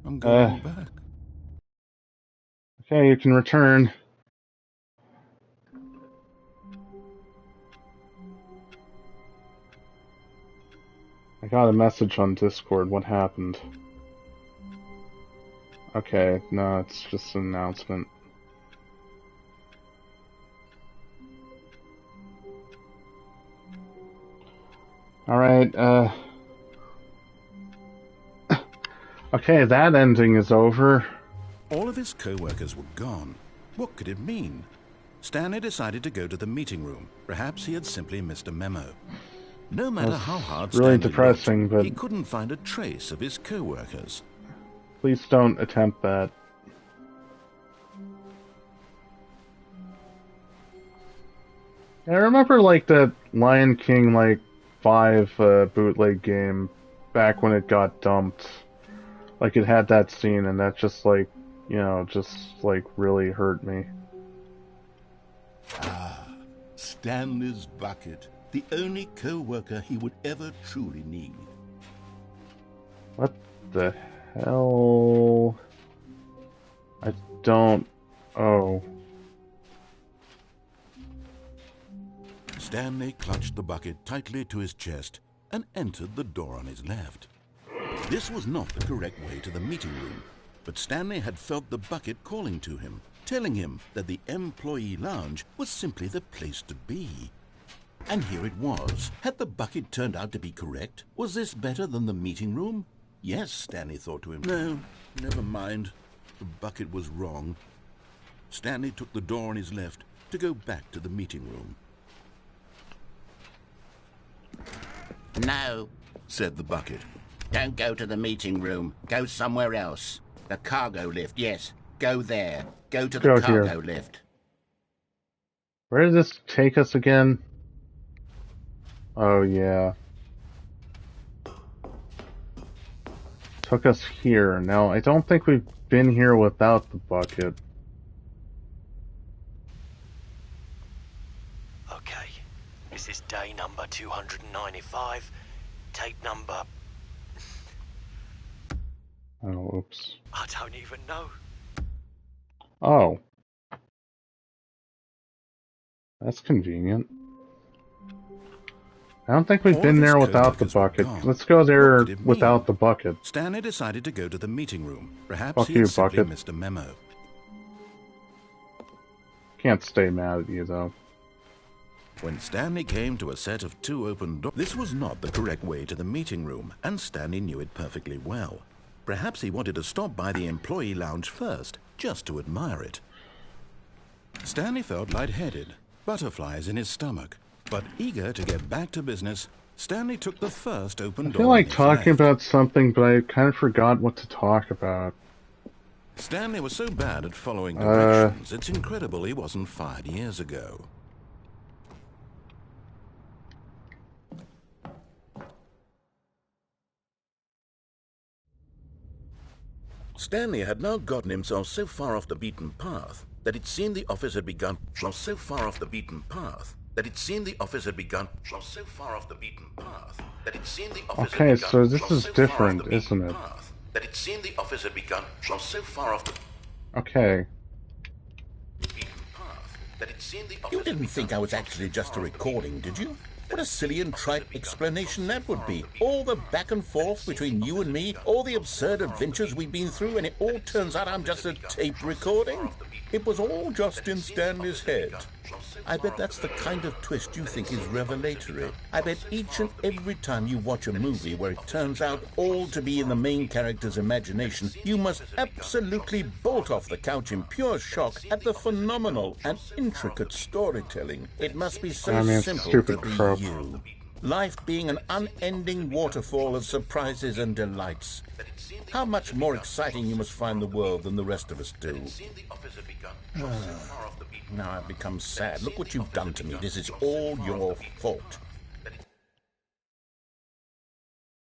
I'm going back. Okay, you can return. I got a message on Discord. What happened? Okay, no, it's just an announcement. Alright, okay, that ending is over. All of his co-workers were gone. What could it mean? Stanley decided to go to the meeting room. Perhaps he had simply missed a memo. No matter how hard Really Stanley depressing, looked, but he couldn't find a trace of his co-workers. please don't attempt that. I remember, like, that Lion King, like, 5 bootleg game back when it got dumped. Like, it had that scene, and that just, like, you know, just, like, really hurt me. Stanley's bucket, the only co-worker he would ever truly need. What the hell? I don't... Oh. Stanley clutched the bucket tightly to his chest and entered the door on his left. This was not the correct way to the meeting room, but Stanley had felt the bucket calling to him, telling him that the employee lounge was simply the place to be. And here it was. Had the bucket turned out to be correct? Was this better than the meeting room? Yes, Stanley thought to him. No, never mind. The bucket was wrong. Stanley took the door on his left to go back to the meeting room. No, Said the bucket. don't go to the meeting room. Go somewhere else. The cargo lift, yes. Go there. Go to the Go cargo here. lift. Where did this take us again? Oh, yeah. Took us here. Now, I don't think we've been here without the bucket. Okay, this is day number 295, tape number... Oh, oops. I don't even know. Oh. That's convenient. I don't think we've All been of his there without the co-workers were bucket. gone. Let's go there What could it without mean? the bucket. Stanley decided to go to the meeting room. Perhaps Fuck he you, had simply bucket. missed a memo. Can't stay mad at you, though. When Stanley came to a set of 2 open doors, this was not the correct way to the meeting room, and Stanley knew it perfectly well. Perhaps he wanted to stop by the employee lounge first, just to admire it. Stanley felt lightheaded, butterflies in his stomach, but eager to get back to business, Stanley took the first open I door feel like on his talking left. about something, but I kind of forgot what to talk about. Stanley was so bad at following directions, it's incredible he wasn't fired years ago. Stanley had now gotten himself so far off the beaten path that it seemed the office had begun so far off the beaten path that it seemed the office had begun so far off the beaten path that it seemed the office Okay, had so begun this is so far off different, the isn't beaten it? path that it seemed the office had begun so far off the Okay. beaten path that it seemed the office You had didn't begun think I was so actually far just a off the recording, did you? What a silly and trite beaten explanation path, that would be. All the back and forth between you and me, all the absurd adventures we've been through, and it all turns out I'm just a tape recording? It was all just in Stanley's head. I bet that's the kind of twist you think is revelatory. I bet each and every time you watch a movie where it turns out all to be in the main character's imagination, you must absolutely bolt off the couch in pure shock at the phenomenal and intricate storytelling. It must be so I mean, it's a simple stupid to be trope. you. Life being an unending waterfall of surprises and delights. How much more exciting you must find the world than the rest of us do. Now I've become sad. Look what you've done to me. This is all your fault.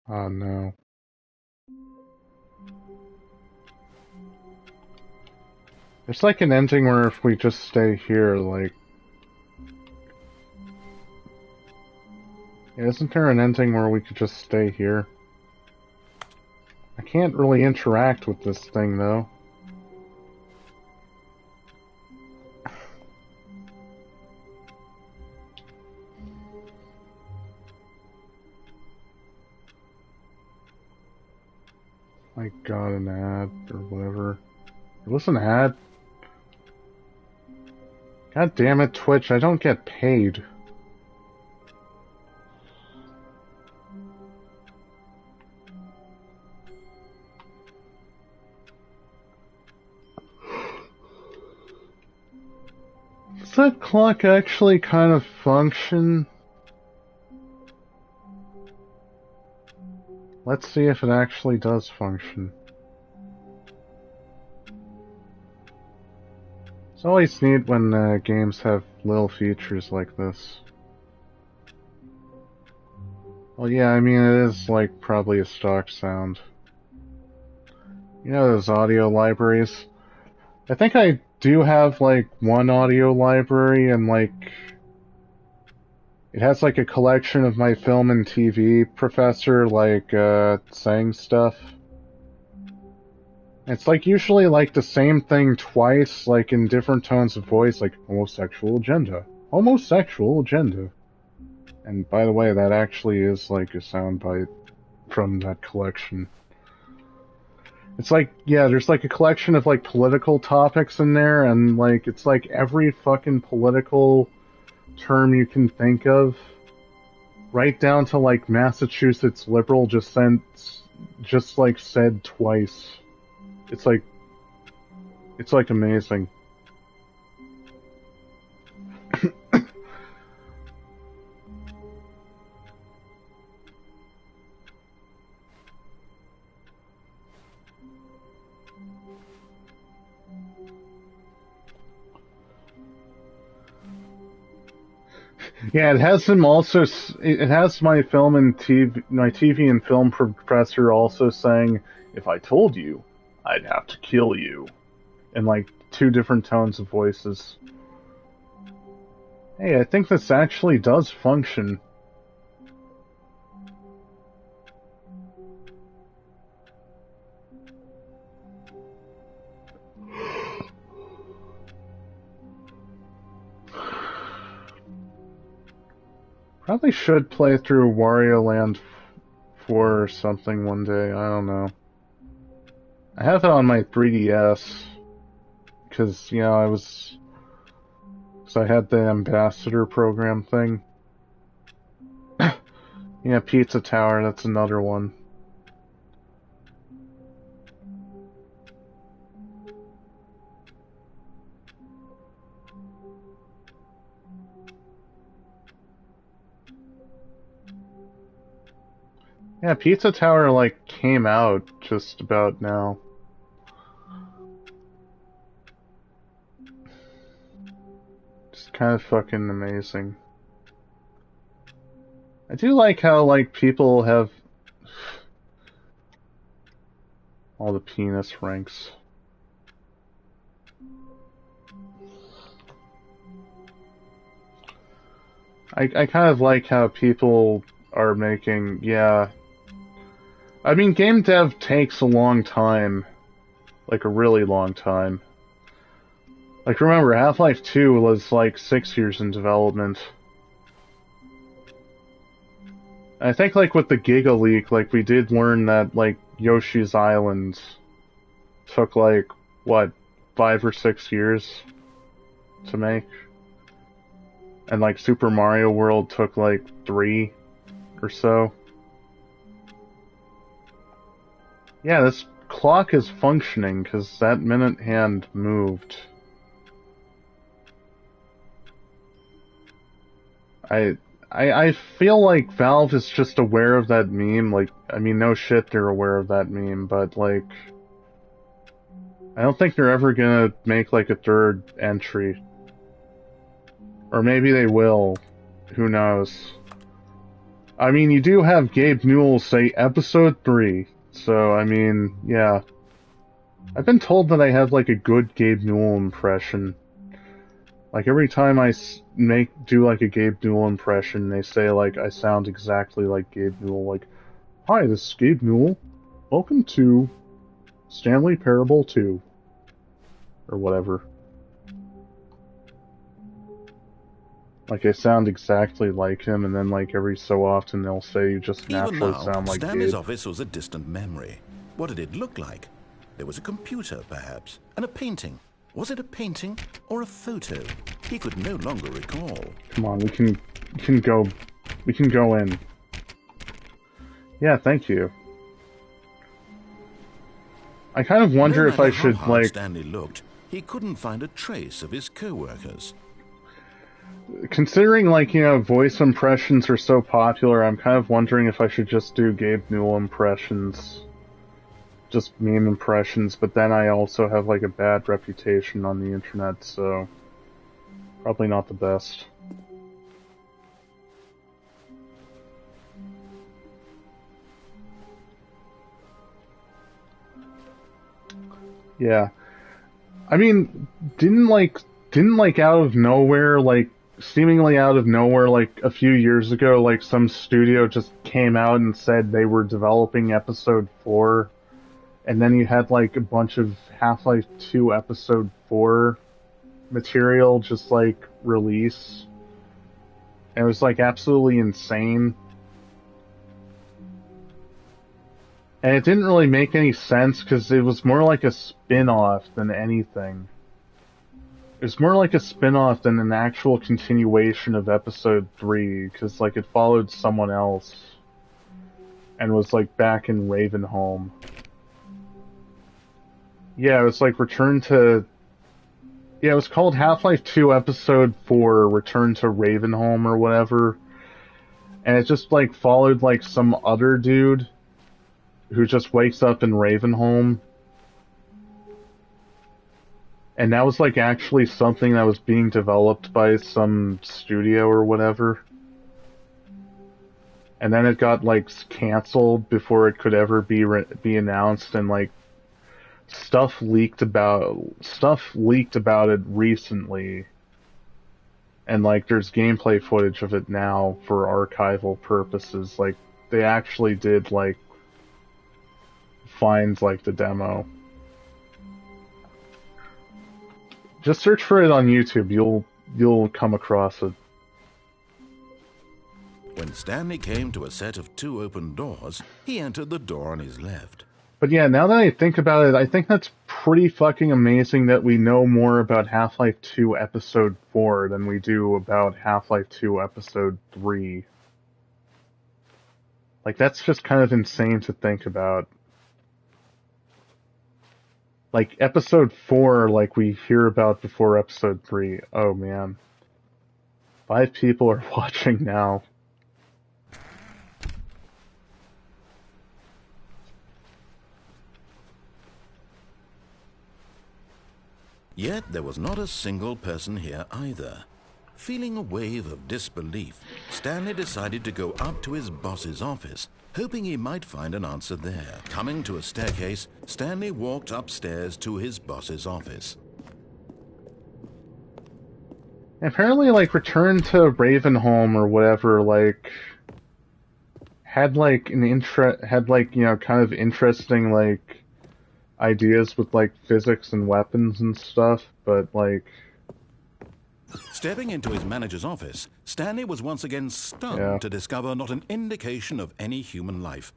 Oh, no. It's like an ending where if we just stay here, like... Isn't there an ending where we could just stay here? I can't really interact with this thing, though. I got an ad or whatever. It was an ad. God damn it, Twitch, I don't get paid. Does that clock actually kind of function? Let's see if it actually does function. It's always neat when games have little features like this. Well, yeah, I mean, it is like probably a stock sound. You know those audio libraries? I think I do have like one audio library, and like it has like a collection of my film and TV professor like saying stuff. It's like usually like the same thing twice, like in different tones of voice, like homosexual agenda. Homosexual agenda. And by the way, that actually is like a soundbite from that collection. It's like, yeah, there's like a collection of like political topics in there, and like it's like every fucking political term you can think of, right down to like Massachusetts liberal just like said twice. It's like amazing. Yeah, it has him also. It has my film and my TV and film professor also saying, "If I told you, I'd have to kill you," in like two different tones of voices. Hey, I think this actually does function. Probably should play through Wario Land 4 or something one day, I don't know. I have it on my 3DS, because, you know, I had the ambassador program thing. Yeah, Pizza Tower, that's another one. Yeah, Pizza Tower, like, came out just about now. Just kind of fucking amazing. I do like how, like, people have all the penis ranks. I kind of like how people are making, yeah. I mean, game dev takes a long time. Like, a really long time. Like, remember, Half-Life 2 was, like, 6 years in development. I think, like, with the Giga Leak, like, we did learn that, like, Yoshi's Island took, like, what, 5 or 6 years to make? And, like, Super Mario World took, like, 3 or so. Yeah, this clock is functioning, because that minute hand moved. I feel like Valve is just aware of that meme, like, I mean, no shit they're aware of that meme, but, like, I don't think they're ever gonna make, like, a third entry. Or maybe they will. Who knows? I mean, you do have Gabe Newell say Episode 3, so, I mean, yeah. I've been told that I have, like, a good Gabe Newell impression. Like, every time I do, like, a Gabe Newell impression, they say, like, I sound exactly like Gabe Newell. Like, hi, this is Gabe Newell. Welcome to Stanley Parable 2. Or whatever. Like, I sound exactly like him, and then, like, every so often they'll say you just naturally sound like Stanley's Gabe. office was a distant memory. What did it look like? There was a computer, perhaps, and a painting. Was it a painting or a photo? He could no longer recall. Come on, we can go in. Yeah, thank you. I kind of wonder if I should, like... Stanley looked, he couldn't find a trace of his co-workers. Considering, like, you know, voice impressions are so popular, I'm kind of wondering if I should just do Gabe Newell impressions. Just meme impressions, but then I also have, like, a bad reputation on the internet, so... Probably not the best. Yeah. I mean, didn't like out of nowhere, like, seemingly out of nowhere, like, a few years ago, like, some studio just came out and said they were developing Episode 4, and then you had, like, a bunch of Half-Life 2 Episode 4 material just, like, release. And it was, like, absolutely insane. And it didn't really make any sense, because it was more like a spin-off than anything. It was more like a spin-off than an actual continuation of Episode 3, because, like, it followed someone else. And was, like, back in Ravenholm. Yeah, it was, like, Return to... Yeah, it was called Half-Life 2 Episode 4, Return to Ravenholm, or whatever. And it just, like, followed, like, some other dude who just wakes up in Ravenholm. And that was, like, actually something that was being developed by some studio or whatever. And then it got, like, cancelled before it could ever be announced, and, like, stuff leaked about it recently. And, like, there's gameplay footage of it now for archival purposes. Like, they actually did, like, find, like, the demo. Just search for it on YouTube. You'll come across it. When Stanley came to a set of 2 open doors, he entered the door on his left. But yeah, now that I think about it, I think that's pretty fucking amazing that we know more about Half-Life 2 Episode 4 than we do about Half-Life 2 Episode 3. Like, that's just kind of insane to think about. Like, Episode 4, like, we hear about before Episode 3. Oh, man. 5 people are watching now. Yet there was not a single person here either. Feeling a wave of disbelief, Stanley decided to go up to his boss's office, hoping he might find an answer there. Coming to a staircase, Stanley walked upstairs to his boss's office. Apparently, like, Return to Ravenholm or whatever, like, had, like, you know, kind of interesting, like, ideas with, like, physics and weapons and stuff, but, like... Stepping into his manager's office, Stanley was once again stunned to discover not an indication of any human life.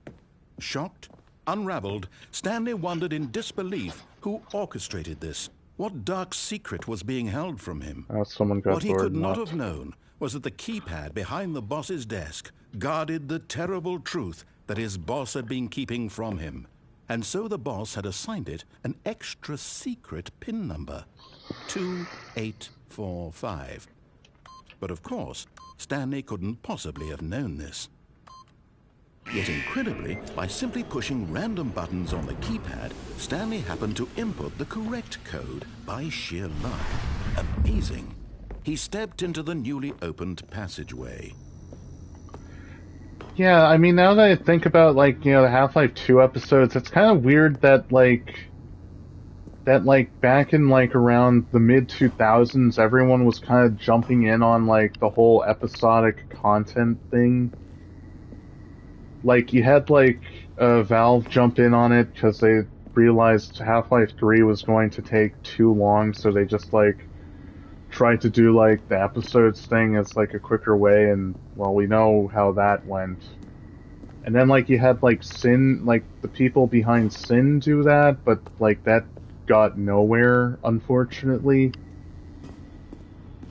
Shocked, unraveled, Stanley wondered in disbelief who orchestrated this. What dark secret was being held from him? Someone got what he could not have known was that the keypad behind the boss's desk guarded the terrible truth that his boss had been keeping from him. And so the boss had assigned it an extra secret PIN number, 2845. But of course, Stanley couldn't possibly have known this. Yet incredibly, by simply pushing random buttons on the keypad, Stanley happened to input the correct code by sheer luck. Amazing. He stepped into the newly opened passageway. Yeah, I mean, now that I think about, like, you know, the Half-Life 2 episodes, it's kind of weird that, like, back in, like, around the mid-2000s, everyone was kind of jumping in on, like, the whole episodic content thing. Like, you had, like, Valve jump in on it because they realized Half-Life 3 was going to take too long, so they just, like, tried to do, like, the episodes thing as, like, a quicker way, and, well, we know how that went. And then, like, you had, like, Sin, like, the people behind Sin do that, but, like, that got nowhere, unfortunately.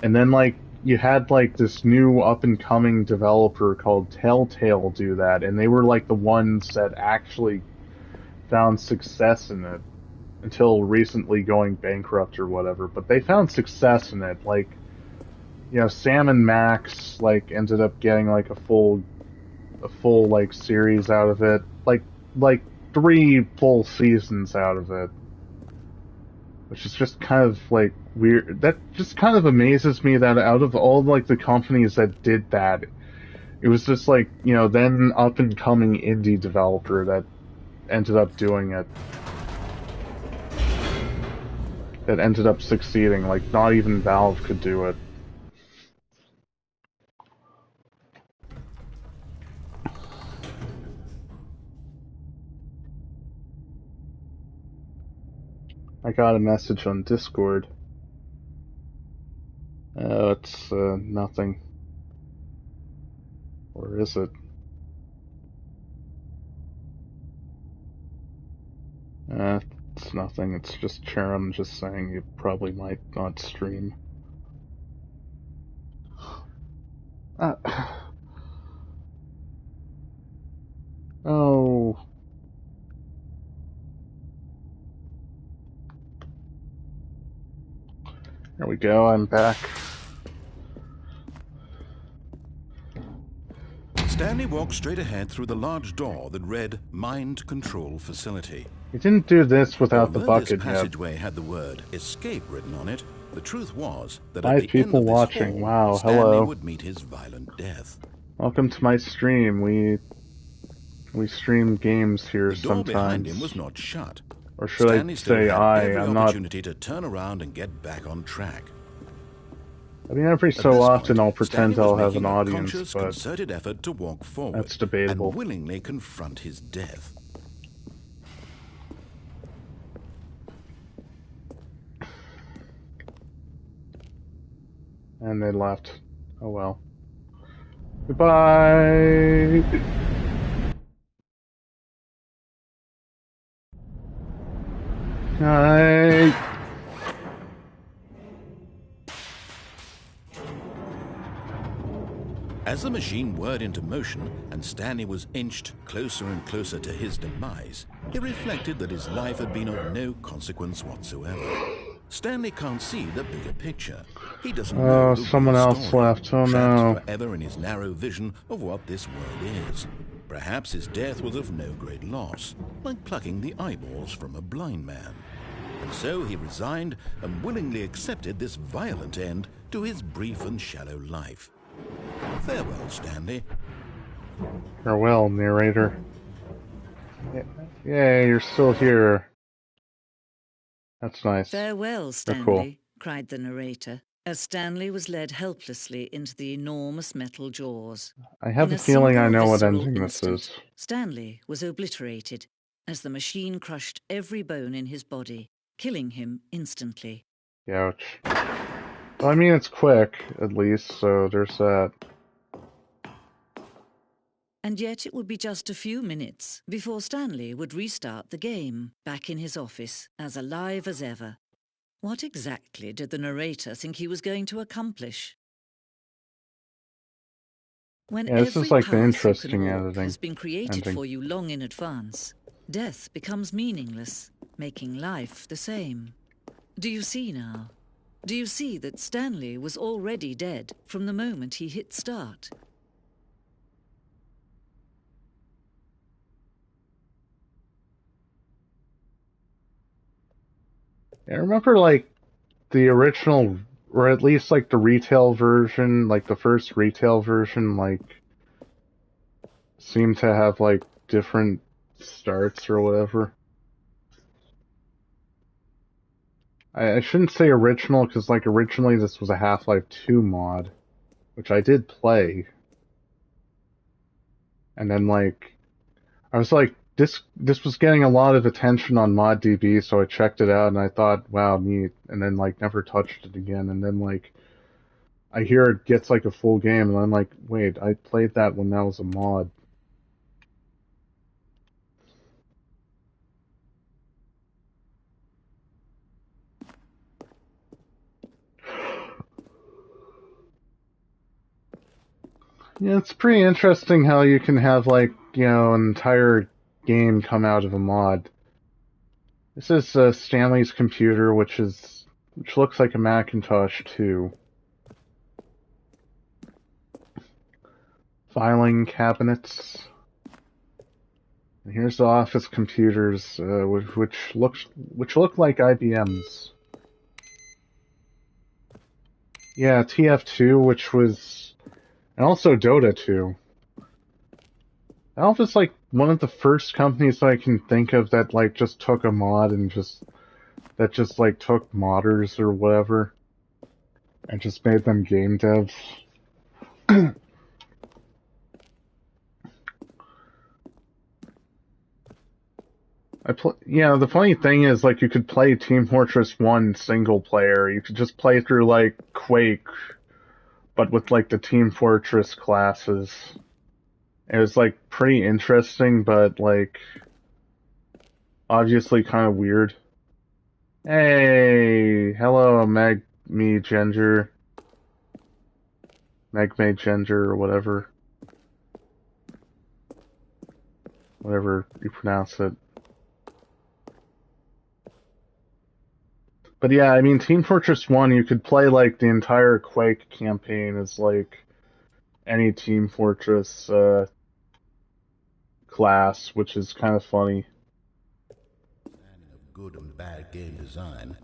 And then, like, you had, like, this new up-and-coming developer called Telltale do that, and they were, like, the ones that actually found success in it, until recently going bankrupt or whatever. But they found success in it, like, you know, Sam and Max, like, ended up getting, like, a full like series out of it, like 3 full seasons out of it, which is just kind of like weird. That just kind of amazes me that out of all like the companies that did that, it was just like, you know, then up and coming indie developer that ended up doing it, that ended up succeeding. Like, not even Valve could do it. I got a message on Discord. It's nothing. Or is it? It's nothing. It's just Charum just saying you probably might not stream. Uh, oh. There we go, I'm back. Stanley walked straight ahead through the large door that read Mind Control Facility. You didn't do this without the Although bucket this yet. passageway had the word escape written on it, the truth was that at 5 the end people of this watching. hall, Wow, Stanley hello. would meet his violent death. Welcome to my stream. We stream games here The door behind sometimes. him was not shut. Or should Stanley I still say had every I'm not... opportunity to turn around and get back on track. I mean, every At so this often point, I'll pretend Stanley was I'll have making an a audience, conscious, but concerted effort to walk forward that's debatable. and willingly confront his death. And they left. Oh well. Goodbye! Night! As the machine whirred into motion and Stanley was inched closer and closer to his demise, he reflected that his life had been of no consequence whatsoever. Stanley can't see the bigger picture. He doesn't know the someone real else story, left. Oh trapped no. forever in his narrow vision of what this world is. Perhaps his death was of no great loss, like plucking the eyeballs from a blind man. And so he resigned and willingly accepted this violent end to his brief and shallow life. Farewell, Stanley. Farewell, narrator. Yay, you're still here. That's nice. Farewell, Stanley, cool. cried the narrator, as Stanley was led helplessly into the enormous metal jaws. I have In a feeling I single know what visceral ending this instant, is. Stanley was obliterated as the machine crushed every bone in his body, killing him instantly. Ouch. Well, I mean, it's quick, at least, so there's that. And yet it would be just a few minutes before Stanley would restart the game, back in his office, as alive as ever. What exactly did the narrator think he was going to accomplish? When Yeah, this every is like the path you interesting can walk editing. has been created ending. for you long in advance, death becomes meaningless, making life the same. Do you see now? Do you see that Stanley was already dead from the moment he hit start? I remember, like, the original, or at least, like, the retail version, like, the first retail version, like, seemed to have, like, different starts or whatever. I shouldn't say original, because, like, originally this was a Half-Life 2 mod, which I did play. And then, like, I was like, this was getting a lot of attention on ModDB, so I checked it out and I thought, wow, neat. And then, like, never touched it again. And then, like, I hear it gets like a full game, and I'm like, wait, I played that when that was a mod. Yeah, it's pretty interesting how you can have, like, you know, an entire game come out of a mod. This is Stanley's computer, which looks like a Macintosh too. Filing cabinets. And here's the office computers, which look like IBM's. Yeah, TF2, which was, and also Dota 2. Valve is like one of the first companies that I can think of that like just took a mod and just like took modders or whatever and just made them game devs. Yeah, the funny thing is, like, you could play Team Fortress 1 single player. You could just play through, like, Quake, but with, like, the Team Fortress classes. It was, like, pretty interesting, but, like, obviously kind of weird. Hey, hello, Me Ginger. Megme Ginger, or whatever. Whatever you pronounce it. But yeah, I mean, Team Fortress 1, you could play, like, the entire Quake campaign as, like, any Team Fortress, class, which is kind of funny. Good and bad game design.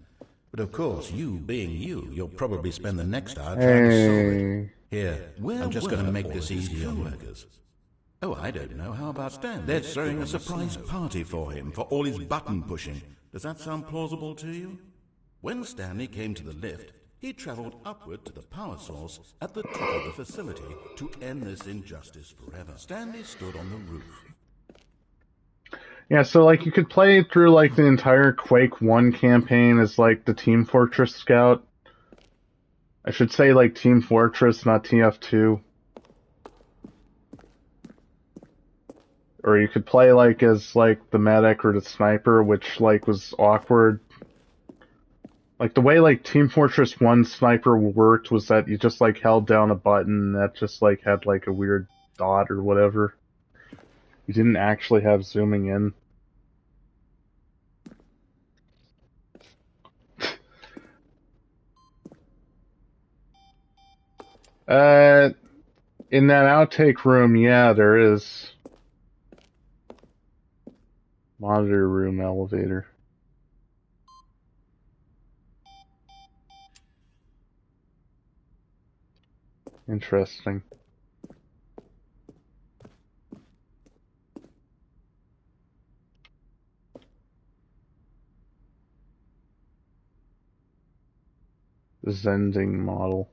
But of course, you being you, you'll probably spend the next hour trying to solve it. Here, I'm just going to make this easy on workers. Oh, I don't know. How about Stan? They're throwing a surprise party for him for all his button pushing. Does that sound plausible to you? When Stanley came to the lift, he travelled upward to the power source at the top of the facility to end this injustice forever. Stanley stood on the roof. Yeah, so, like, you could play through, like, the entire Quake 1 campaign as, like, the Team Fortress scout. I should say, like, Team Fortress, not TF2. Or you could play, like, as, like, the medic or the sniper, which, like, was awkward. Like, the way, like, Team Fortress 1 sniper worked was that you just, like, held down a button that just, like, had, like, a weird dot or whatever. You didn't actually have zooming in. In that outtake room, yeah, there is. Monitor room elevator. Interesting. The Zending model.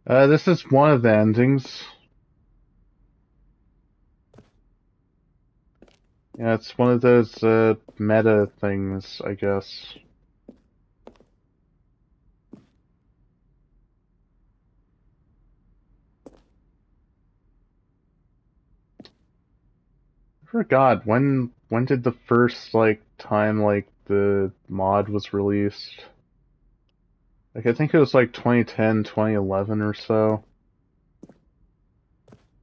This is one of the endings. Yeah, it's one of those, meta things, I guess. I forgot, when did the first, like, time, like, the mod was released? Like, I think it was, like, 2010, 2011 or so.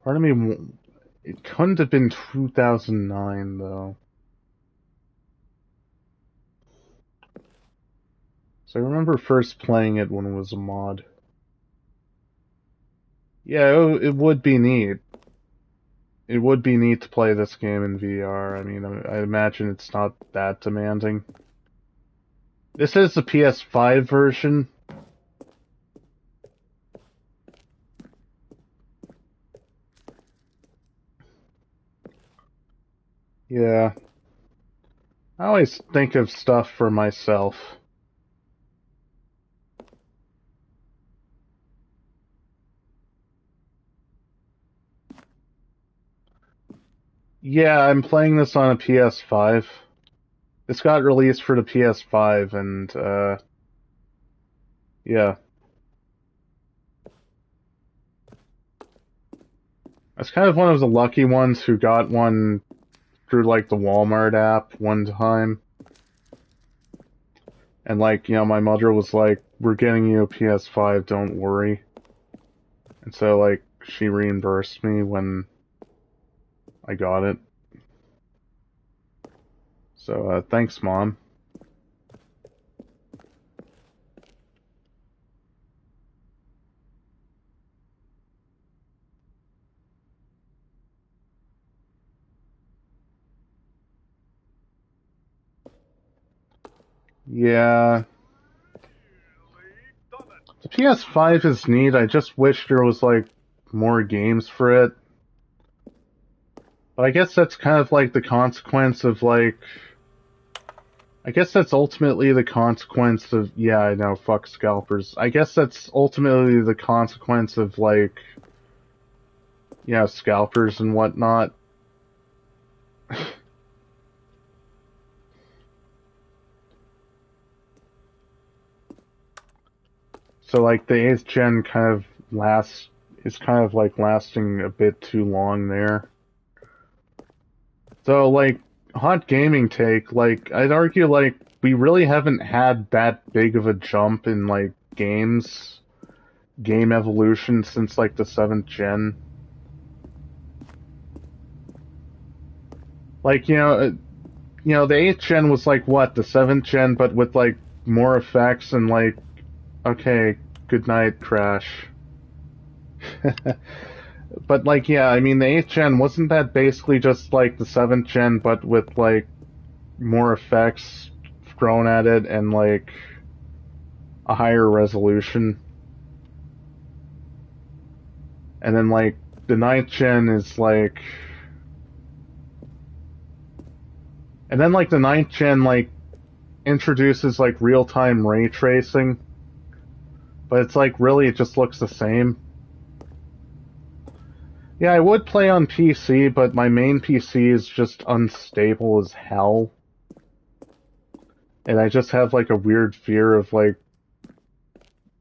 Part of me, it couldn't have been 2009, though. So I remember first playing it when it was a mod. Yeah, it would be neat. It would be neat to play this game in VR. I mean, I imagine it's not that demanding. This is the PS5 version. Yeah. I always think of stuff for myself. Yeah, I'm playing this on a PS5. This got released for the PS5, and, yeah. I was kind of one of the lucky ones who got one through, like, the Walmart app one time. And, like, you know, my mother was like, we're getting you a PS5, don't worry. And so, like, she reimbursed me when I got it. So, thanks, Mom. Yeah. The PS5 is neat. I just wish there was, like, more games for it. But I guess that's kind of like the consequence of, like... I guess that's ultimately the consequence of... Yeah, I know, fuck scalpers. I guess that's ultimately the consequence of, like... Yeah, scalpers and whatnot. So, like, the 8th gen kind of is kind of, like, lasting a bit too long there. So, like, hot gaming take, like, I'd argue, like, we really haven't had that big of a jump in, like, game evolution since, like, the 7th gen. Like, you know, the 8th gen was, like, what, the 7th gen, but with, like, more effects and, like, okay, good night, Crash. But, like, yeah, I mean, the 8th gen, wasn't that basically just, like, the 7th gen, but with, like, more effects thrown at it and, like, a higher resolution? And then, like, the 9th gen is, like... And then, like, the 9th gen, like, introduces, like, real-time ray tracing. But it's, like, really, it just looks the same. Yeah, I would play on PC, but my main PC is just unstable as hell. And I just have, like, a weird fear of, like,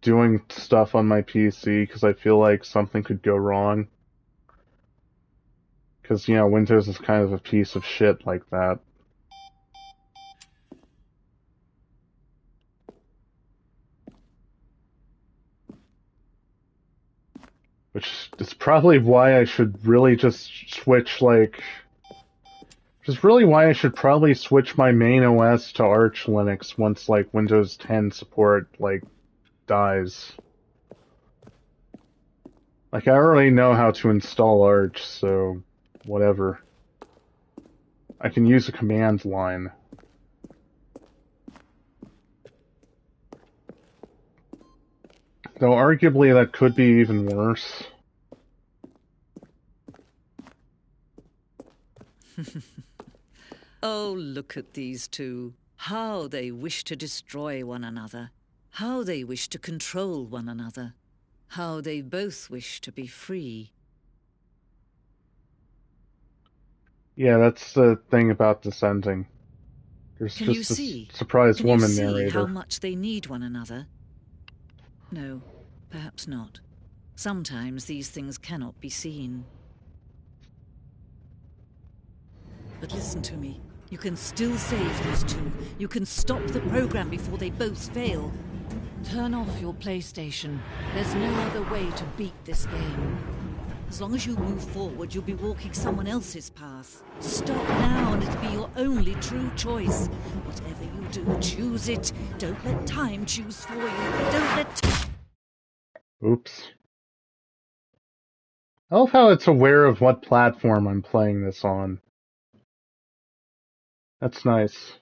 doing stuff on my PC, because I feel like something could go wrong. Because, you know, Windows is kind of a piece of shit like that. Which is probably why I should really just switch, like... Which is really why I should probably switch my main OS to Arch Linux once, like, Windows 10 support, like, dies. Like, I already know how to install Arch, so... whatever. I can use a command line. Though arguably that could be even worse. Oh, look at these two. How they wish to destroy one another. How they wish to control one another. How they both wish to be free. Yeah, that's the thing about Descending. There's Can just you this see? surprise Can you woman see narrator. how much they need one another? No, perhaps not. Sometimes these things cannot be seen. But listen to me. You can still save these two. You can stop the program before they both fail. Turn off your PlayStation. There's no other way to beat this game. As long as you move forward, you'll be walking someone else's path. Stop now and it'll be your only true choice. Whatever you do, choose it. Don't let time choose for you. Don't let... Oops. I love how it's aware of what platform I'm playing this on. That's nice.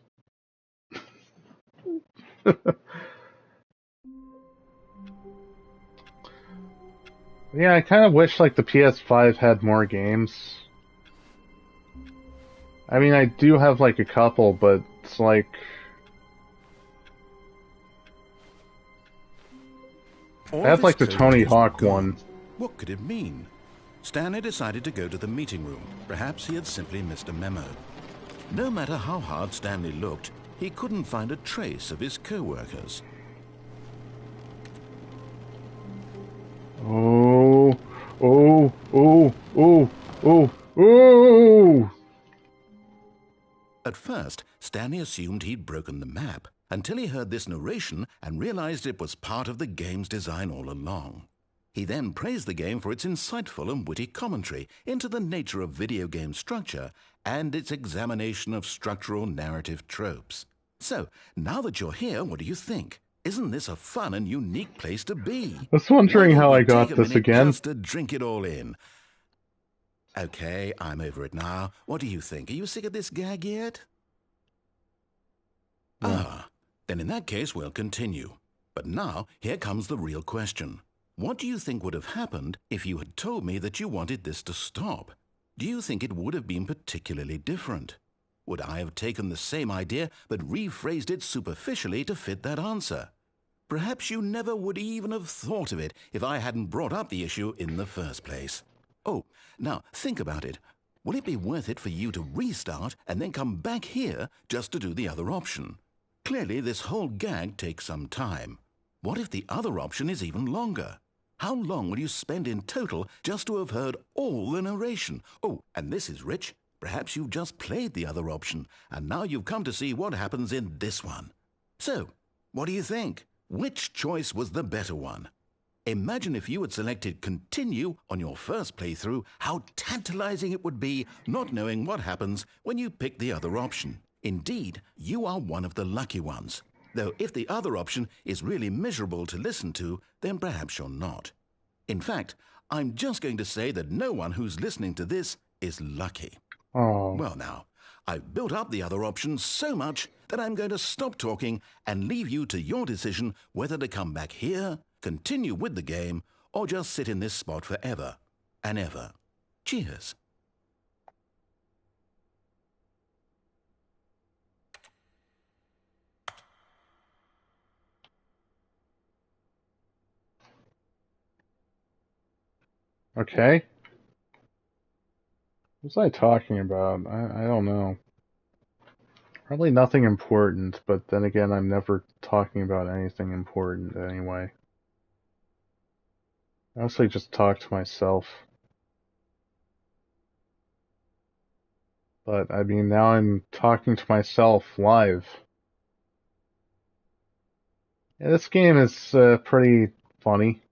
Yeah, I kind of wish, like, the PS5 had more games. I mean, I do have, like, a couple, but it's like... I have, like, the Tony Hawk one. What could it mean? Stanley decided to go to the meeting room. Perhaps he had simply missed a memo. No matter how hard Stanley looked, he couldn't find a trace of his co-workers. Oh, Ooh, ooh, ooh! At first, Stanley assumed he'd broken the map until he heard this narration and realized it was part of the game's design all along. He then praised the game for its insightful and witty commentary into the nature of video game structure and its examination of structural narrative tropes. So, now that you're here, what do you think? Isn't this a fun and unique place to be? I was wondering how I got Take a this minute again. just to drink it all in. Okay, I'm over it now. What do you think? Are you sick of this gag yet? Ah, then in that case we'll continue. But now, here comes the real question. What do you think would have happened if you had told me that you wanted this to stop? Do you think it would have been particularly different? Would I have taken the same idea but rephrased it superficially to fit that answer? Perhaps you never would even have thought of it if I hadn't brought up the issue in the first place. Oh, now think about it. Will it be worth it for you to restart and then come back here just to do the other option? Clearly, this whole gag takes some time. What if the other option is even longer? How long will you spend in total just to have heard all the narration? Oh, and this is rich. Perhaps you've just played the other option, and now you've come to see what happens in this one. So, what do you think? Which choice was the better one? Imagine if you had selected Continue on your first playthrough, how tantalizing it would be not knowing what happens when you pick the other option. Indeed, you are one of the lucky ones. Though if the other option is really miserable to listen to, then perhaps you're not. In fact, I'm just going to say that no one who's listening to this is lucky. Oh. Well now, I've built up the other option so much that I'm going to stop talking and leave you to your decision whether to come back here, continue with the game, or just sit in this spot forever and ever. Cheers. Okay. What was I talking about? I don't know. Probably nothing important, but then again, I'm never talking about anything important anyway. I mostly just talk to myself. But, I mean, now I'm talking to myself live. Yeah, this game is pretty funny.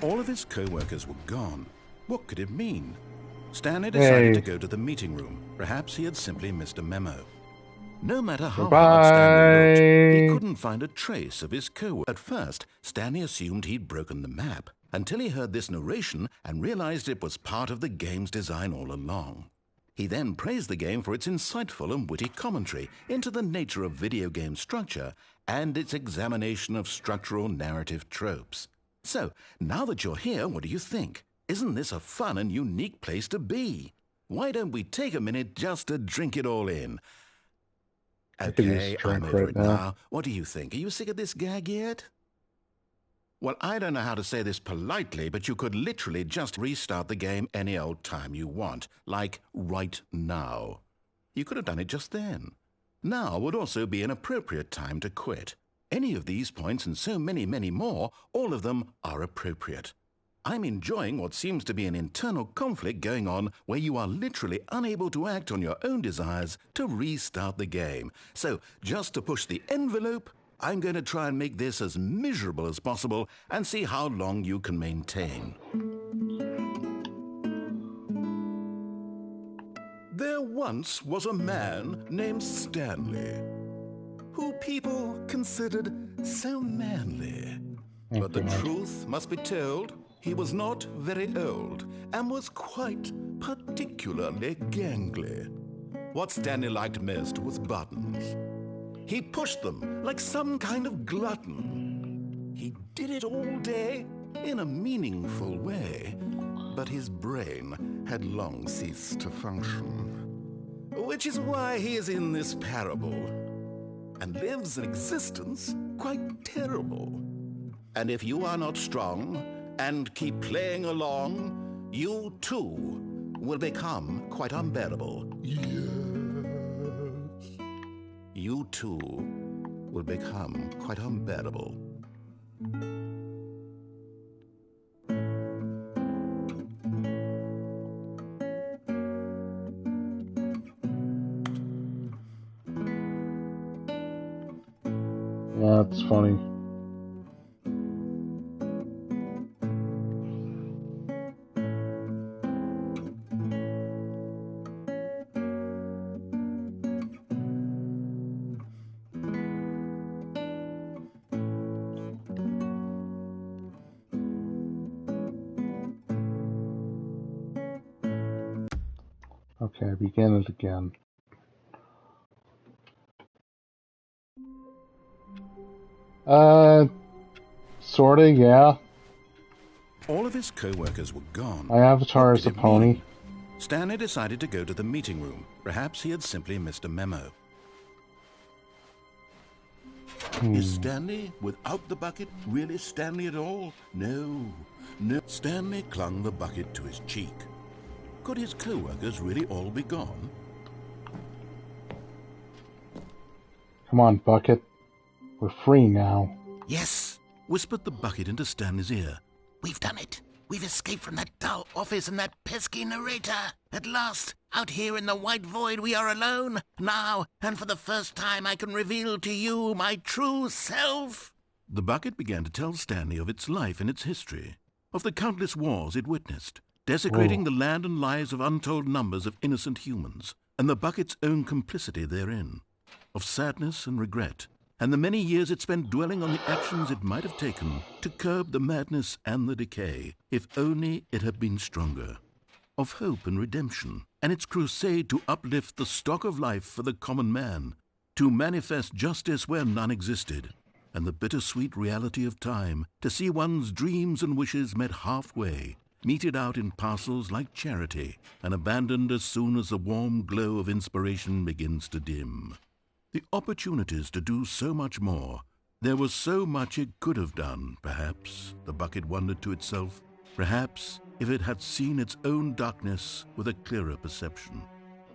All of his co-workers were gone. What could it mean? Stanley decided to go to the meeting room. Perhaps he had simply missed a memo. No matter how hard Stanley looked, he couldn't find a trace of his co-worker. At first, Stanley assumed he'd broken the map until he heard this narration and realized it was part of the game's design all along. He then praised the game for its insightful and witty commentary into the nature of video game structure and its examination of structural narrative tropes. So, now that you're here, what do you think? Isn't this a fun and unique place to be? Why don't we take a minute just to drink it all in? Okay, I'm over it now. What do you think? Are you sick of this gag yet? Well, I don't know how to say this politely, but you could literally just restart the game any old time you want, like right now. You could have done it just then. Now would also be an appropriate time to quit. Any of these points and so many, many more, all of them are appropriate. I'm enjoying what seems to be an internal conflict going on where you are literally unable to act on your own desires to restart the game. So, just to push the envelope, I'm going to try and make this as miserable as possible and see how long you can maintain. There once was a man named Stanley, who people considered so manly. But the truth must be told, he was not very old and was quite particularly gangly. What Stanley liked most was buttons. He pushed them like some kind of glutton. He did it all day in a meaningful way, but his brain had long ceased to function. Which is why he is in this parable and lives an existence quite terrible. And if you are not strong and keep playing along, you too will become quite unbearable. Yes. you too will become quite unbearable. That's funny. Okay, begin it again. Sorta, yeah. All of his co-workers were gone. My avatar What is could a it pony. mean? Stanley decided to go to the meeting room. Perhaps he had simply missed a memo. Is Stanley, without the bucket, really Stanley at all? No, no. Stanley clung the bucket to his cheek. Could his co-workers really all be gone? Come on, bucket. We're free now. Yes, whispered the bucket into Stanley's ear. We've done it. We've escaped from that dull office and that pesky narrator. At last, out here in the white void, we are alone. Now, and for the first time, I can reveal to you my true self. The bucket began to tell Stanley of its life and its history, of the countless wars it witnessed, desecrating the land and lives of untold numbers of innocent humans, and the bucket's own complicity therein, of sadness and regret, and the many years it spent dwelling on the actions it might have taken to curb the madness and the decay, if only it had been stronger, of hope and redemption, and its crusade to uplift the stock of life for the common man, to manifest justice where none existed, and the bittersweet reality of time, to see one's dreams and wishes met halfway, meted out in parcels like charity, and abandoned as soon as the warm glow of inspiration begins to dim. The opportunities to do so much more. There was so much it could have done, perhaps, the bucket wondered to itself. Perhaps, if it had seen its own darkness with a clearer perception.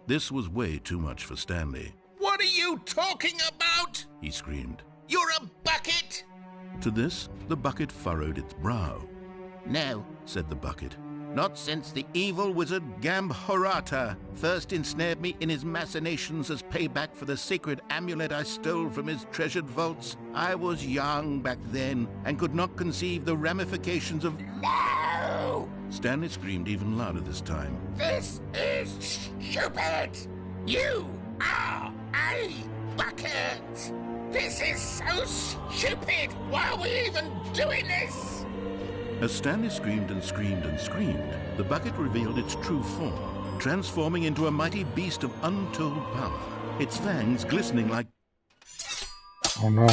This was way too much for Stanley. What are you talking about? He screamed. You're a bucket! To this, the bucket furrowed its brow. No, Said the bucket. not since the evil wizard Gambhorata first ensnared me in his machinations as payback for the sacred amulet I stole from his treasured vaults. I was young back then and could not conceive the ramifications of... No! Stanley screamed even louder this time. This is stupid! You are a bucket! This is so stupid! Why are we even doing this? As Stanley screamed and screamed and screamed, the bucket revealed its true form, transforming into a mighty beast of untold power, its fangs glistening like... Oh no.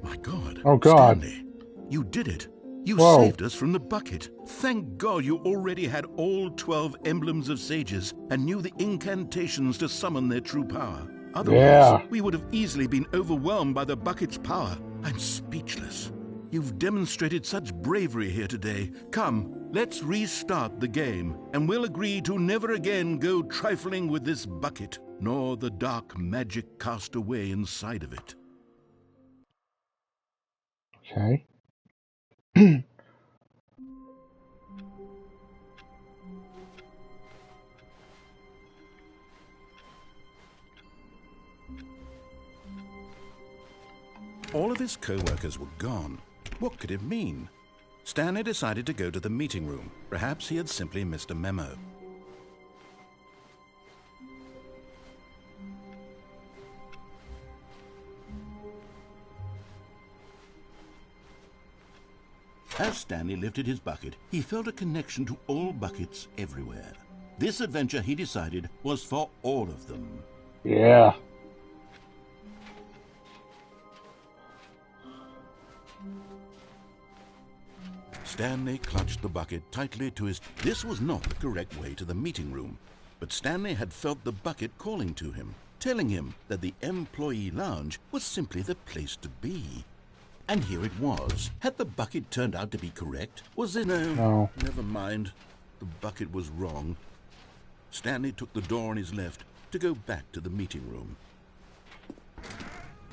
My God. Oh, God. Stanley, you did it. You Whoa. saved us from the bucket. Thank God you already had all 12 emblems of sages and knew the incantations to summon their true power. Otherwise, we would have easily been overwhelmed by the bucket's power. I'm speechless. You've demonstrated such bravery here today. Come, let's restart the game, and we'll agree to never again go trifling with this bucket, nor the dark magic cast away inside of it. Okay. All of his co-workers were gone. What could it mean? Stanley decided to go to the meeting room. Perhaps he had simply missed a memo. As Stanley lifted his bucket, he felt a connection to all buckets everywhere. This adventure, he decided, was for all of them. Yeah. Stanley clutched the bucket tightly to his... This was not the correct way to the meeting room, but Stanley had felt the bucket calling to him, telling him that the employee lounge was simply the place to be. And here it was. Had the bucket turned out to be correct? Was it... No, No. never mind. The bucket was wrong. Stanley took the door on his left to go back to the meeting room.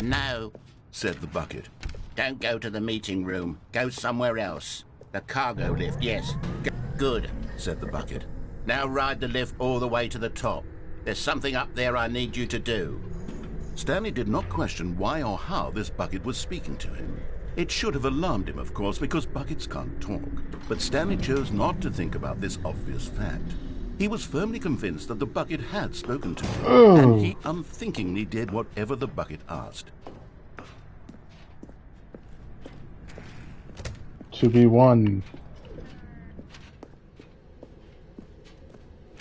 No, Said the bucket. don't go to the meeting room. Go somewhere else. The cargo lift, yes. Good, Said the bucket. now ride the lift all the way to the top. There's something up there I need you to do. Stanley did not question why or how this bucket was speaking to him. It should have alarmed him, of course, because buckets can't talk. But Stanley chose not to think about this obvious fact. He was firmly convinced that the bucket had spoken to him, and he unthinkingly did whatever the bucket asked. 2v1.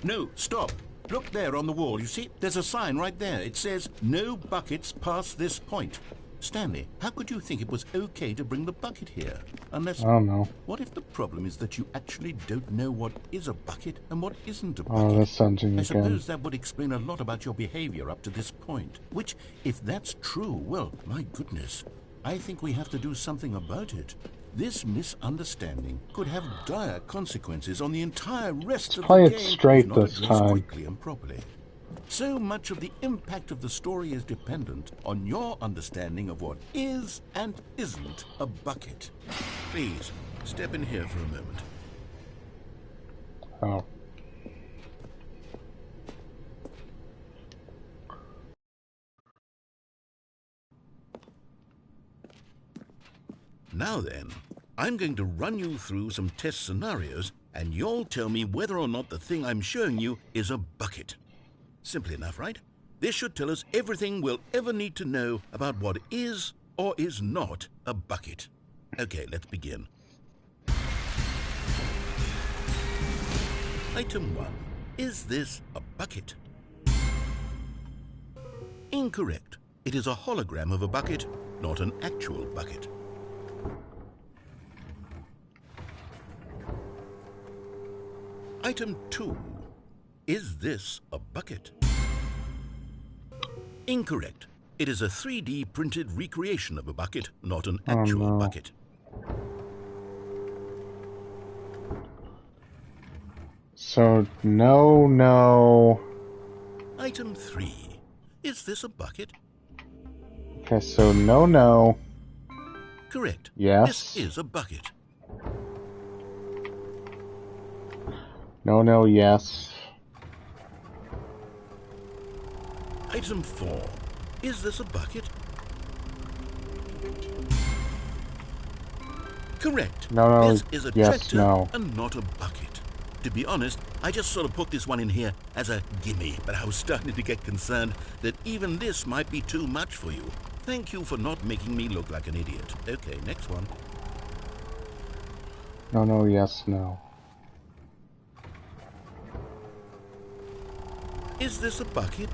No, stop. Look there on the wall. You see, there's a sign right there. It says, "No buckets past this point." Stanley, how could you think it was okay to bring the bucket here? Unless... I don't know. What if the problem is that you actually don't know what is a bucket and what isn't a Oh, bucket? that's something I again. suppose that would explain a lot about your behavior up to this point. Which, if that's true, well, my goodness, I think we have to do something about it. This misunderstanding could have dire consequences on the entire rest of play the it game straight if not this addressed time. quickly and properly. So much of the impact of the story is dependent on your understanding of what is and isn't a bucket. Please, step in here for a moment. Oh. Now then, I'm going to run you through some test scenarios, and you'll tell me whether or not the thing I'm showing you is a bucket. Simple enough, right? This should tell us everything we'll ever need to know about what is or is not a bucket. Okay, let's begin. Item 1. Is this a bucket? Incorrect. It is a hologram of a bucket, not an actual bucket. Item 2. Is this a bucket? Incorrect. It is a 3D printed recreation of a bucket, not an actual no. bucket. So, no. Item 3. Is this a bucket? Okay, so no. Correct. Yes. This is a bucket. No, yes. Item 4. Is this a bucket? Correct. No, This is a yes, tractor no. and not a bucket. To be honest, I just sort of put this one in here as a gimme, but I was starting to get concerned that even this might be too much for you. Thank you for not making me look like an idiot. Okay, next one. No, yes, no. Is this a bucket?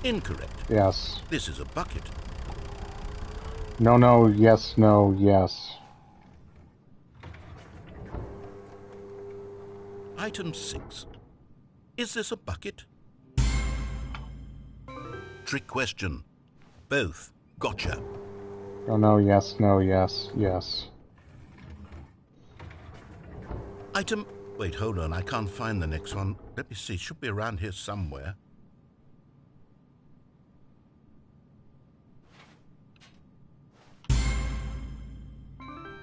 Incorrect. Yes. This is a bucket. No, yes, no, yes. Item 6. Is this a bucket? Trick question. Both. Gotcha. No, yes, no, yes, yes. Item... Wait, hold on. I can't find the next one. Let me see. It should be around here somewhere.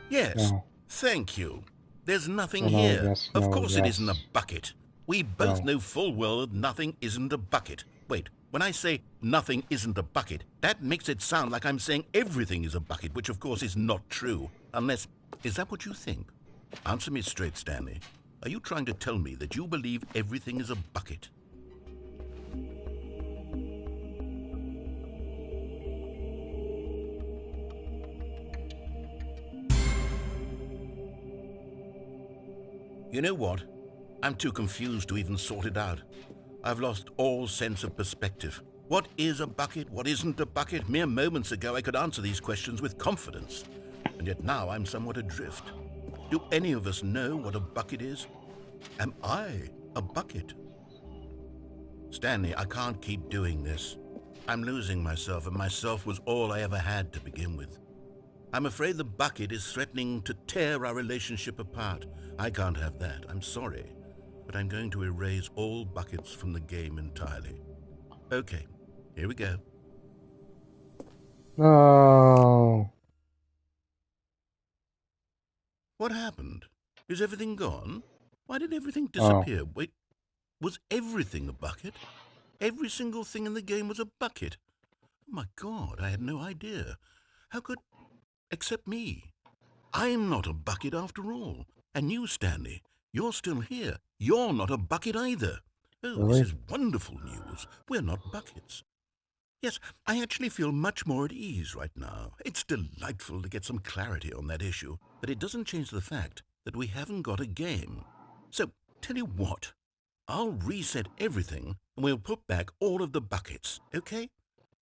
Yes. No. Thank you. There's nothing No, here. yes, Of no, course it yes. isn't a bucket. We both No. know full well that nothing isn't a bucket. Wait, when I say nothing isn't a bucket, that makes it sound like I'm saying everything is a bucket, which of course is not true. Unless... Is that what you think? Answer me straight, Stanley. Are you trying to tell me that you believe everything is a bucket? You know what? I'm too confused to even sort it out. I've lost all sense of perspective. What is a bucket? What isn't a bucket? Mere moments ago I could answer these questions with confidence. And yet now I'm somewhat adrift. Do any of us know what a bucket is? Am I a bucket? Stanley, I can't keep doing this. I'm losing myself, and myself was all I ever had to begin with. I'm afraid the bucket is threatening to tear our relationship apart. I can't have that. I'm sorry. But I'm going to erase all buckets from the game entirely. Okay, here we go. No. What happened? Is everything gone? Why did everything disappear? Oh. Wait, was everything a bucket? Every single thing in the game was a bucket. Oh my God, I had no idea. How could... Except me. I'm not a bucket after all. And you, Stanley, you're still here. You're not a bucket either. Oh, Really? this is wonderful news. We're not buckets. Yes, I actually feel much more at ease right now. It's delightful to get some clarity on that issue, but it doesn't change the fact that we haven't got a game. So, tell you what, I'll reset everything and we'll put back all of the buckets, okay?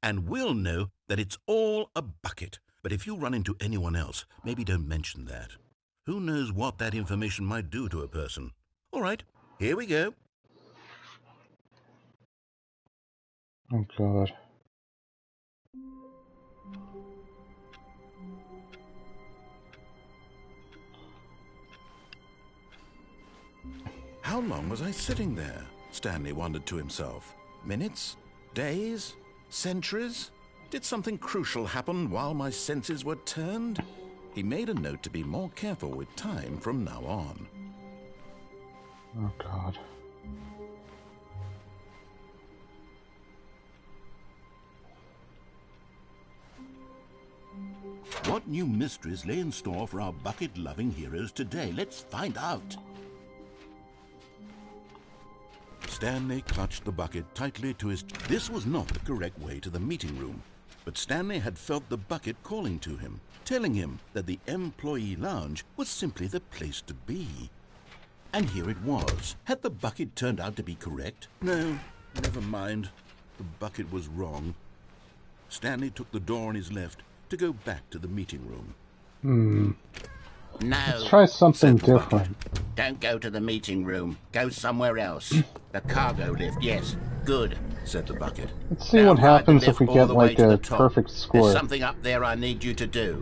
And we'll know that it's all a bucket. But if you run into anyone else, maybe don't mention that. Who knows what that information might do to a person? All right, here we go. Oh, God. How long was I sitting there? Stanley wondered to himself. Minutes? Days? Centuries? Did something crucial happen while my senses were turned? He made a note to be more careful with time from now on. Oh, God. What new mysteries lay in store for our bucket-loving heroes today? Let's find out. Stanley clutched the bucket tightly to his... This was not the correct way to the meeting room, but Stanley had felt the bucket calling to him, telling him that the employee lounge was simply the place to be. And here it was. Had the bucket turned out to be correct? No, never mind. The bucket was wrong. Stanley took the door on his left to go back to the meeting room. No. Let's try something different. Don't go to the meeting room. Go somewhere else. The cargo lift, yes. Good, said the bucket. Let's see Now what ride the happens if lift we all get the way like to the a top. perfect There's score. something up there I need you to do.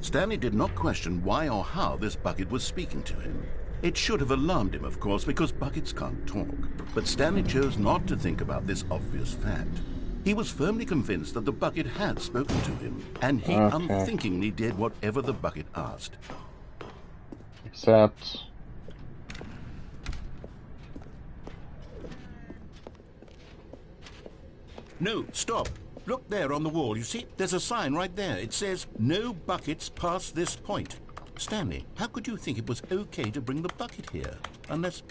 Stanley did not question why or how this bucket was speaking to him. It should have alarmed him, of course, because buckets can't talk. But Stanley chose not to think about this obvious fact. He was firmly convinced that the bucket had spoken to him, and he unthinkingly did whatever the bucket asked. Except... No, stop. Look there on the wall, you see? There's a sign right there. It says, no buckets past this point. Stanley, how could you think it was okay to bring the bucket here? Unless,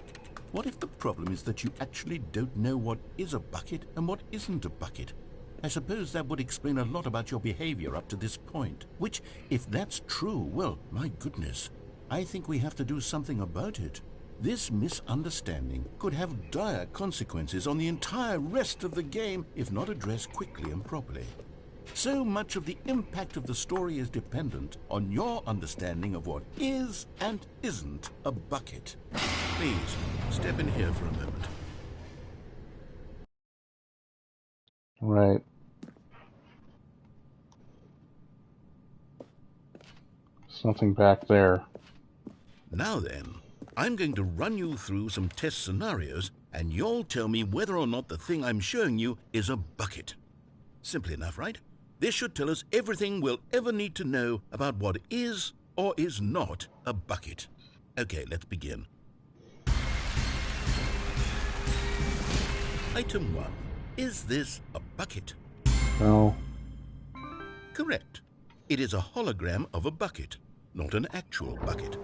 what if the problem is that you actually don't know what is a bucket and what isn't a bucket? I suppose that would explain a lot about your behavior up to this point. Which, if that's true, well, my goodness, I think we have to do something about it. This misunderstanding could have dire consequences on the entire rest of the game if not addressed quickly and properly. So much of the impact of the story is dependent on your understanding of what is and isn't a bucket. Please, step in here for a moment. Right. Something back there. Now then, I'm going to run you through some test scenarios, and you'll tell me whether or not the thing I'm showing you is a bucket. Simple enough, right? This should tell us everything we'll ever need to know about what is or is not a bucket. Okay, let's begin. Item 1. Is this a bucket? No. Correct. It is a hologram of a bucket, not an actual bucket.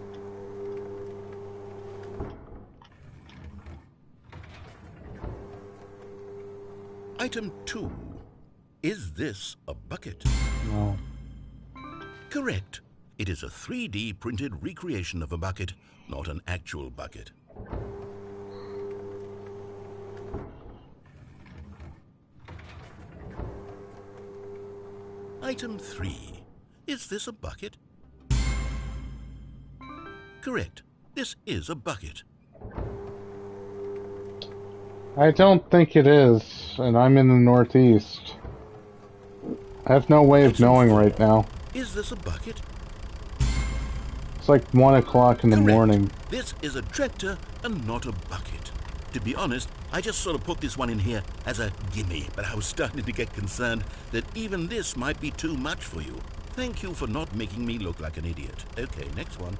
Item 2. Is this a bucket? No. Correct. It is a 3D printed recreation of a bucket, not an actual bucket. Item 3. Is this a bucket? Correct. This is a bucket. I don't think it is, and I'm in the Northeast. I have no way of knowing right now. Is this a bucket? It's like 1 o'clock in the Correct. morning. This is a tractor and not a bucket. To be honest, I just sort of put this one in here as a gimme, but I was starting to get concerned that even this might be too much for you. Thank you for not making me look like an idiot. Okay, next one.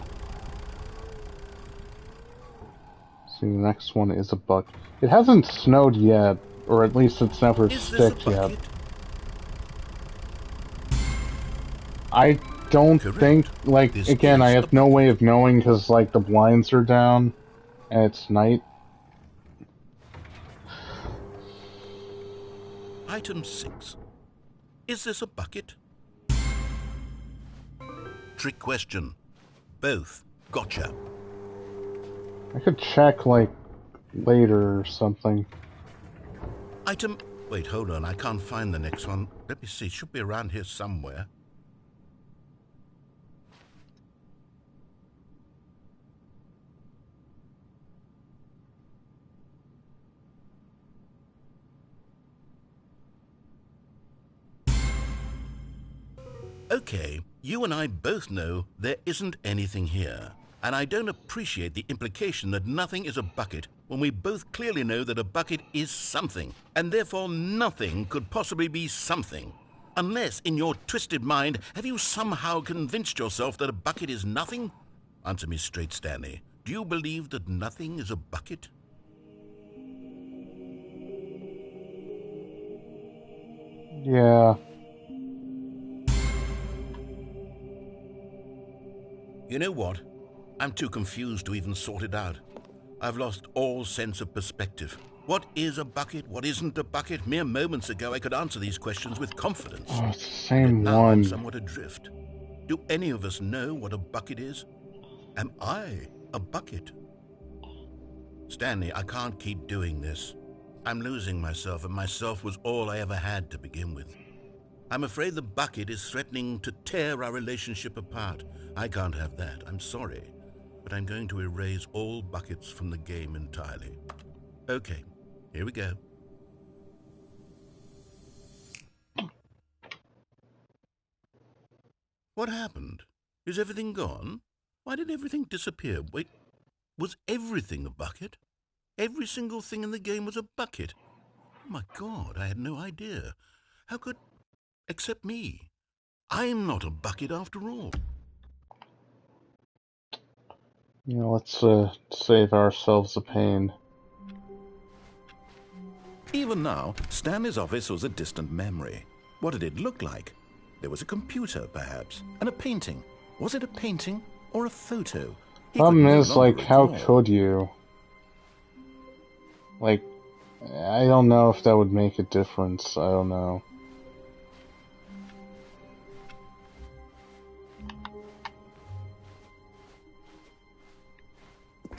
See, the next one is a bucket. It hasn't snowed yet, or at least it's never Is this a sticked yet. bucket? I don't Correct. think, like, This again, I is have a no bucket. way of knowing because, like, the blinds are down and it's night. Item 6. Is this a bucket? Trick question. Both. Gotcha. I could check, like, later or something. Item... Wait, hold on. I can't find the next one. Let me see. It should be around here somewhere. Okay, you and I both know there isn't anything here. And I don't appreciate the implication that nothing is a bucket when we both clearly know that a bucket is something, and therefore nothing could possibly be something. Unless, in your twisted mind, have you somehow convinced yourself that a bucket is nothing? Answer me straight, Stanley. Do you believe that nothing is a bucket? Yeah. You know what? I'm too confused to even sort it out. I've lost all sense of perspective. What is a bucket? What isn't a bucket? Mere moments ago I could answer these questions with confidence. Oh, it's the Yet same now I'm one. somewhat adrift. Do any of us know what a bucket is? Am I a bucket? Stanley, I can't keep doing this. I'm losing myself, and myself was all I ever had to begin with. I'm afraid the bucket is threatening to tear our relationship apart. I can't have that. I'm sorry. But I'm going to erase all buckets from the game entirely. Okay, here we go. What happened? Is everything gone? Why did everything disappear? Wait, was everything a bucket? Every single thing in the game was a bucket? Oh my God, I had no idea. How could... except me. I'm not a bucket after all. You know, let's save ourselves the pain. Even now, Stanley's office was a distant memory. What did it look like? There was a computer, perhaps, and a painting. Was it a painting or a photo? He Problem could no is, longer like, how recall. could you? Like, I don't know if that would make a difference. I don't know.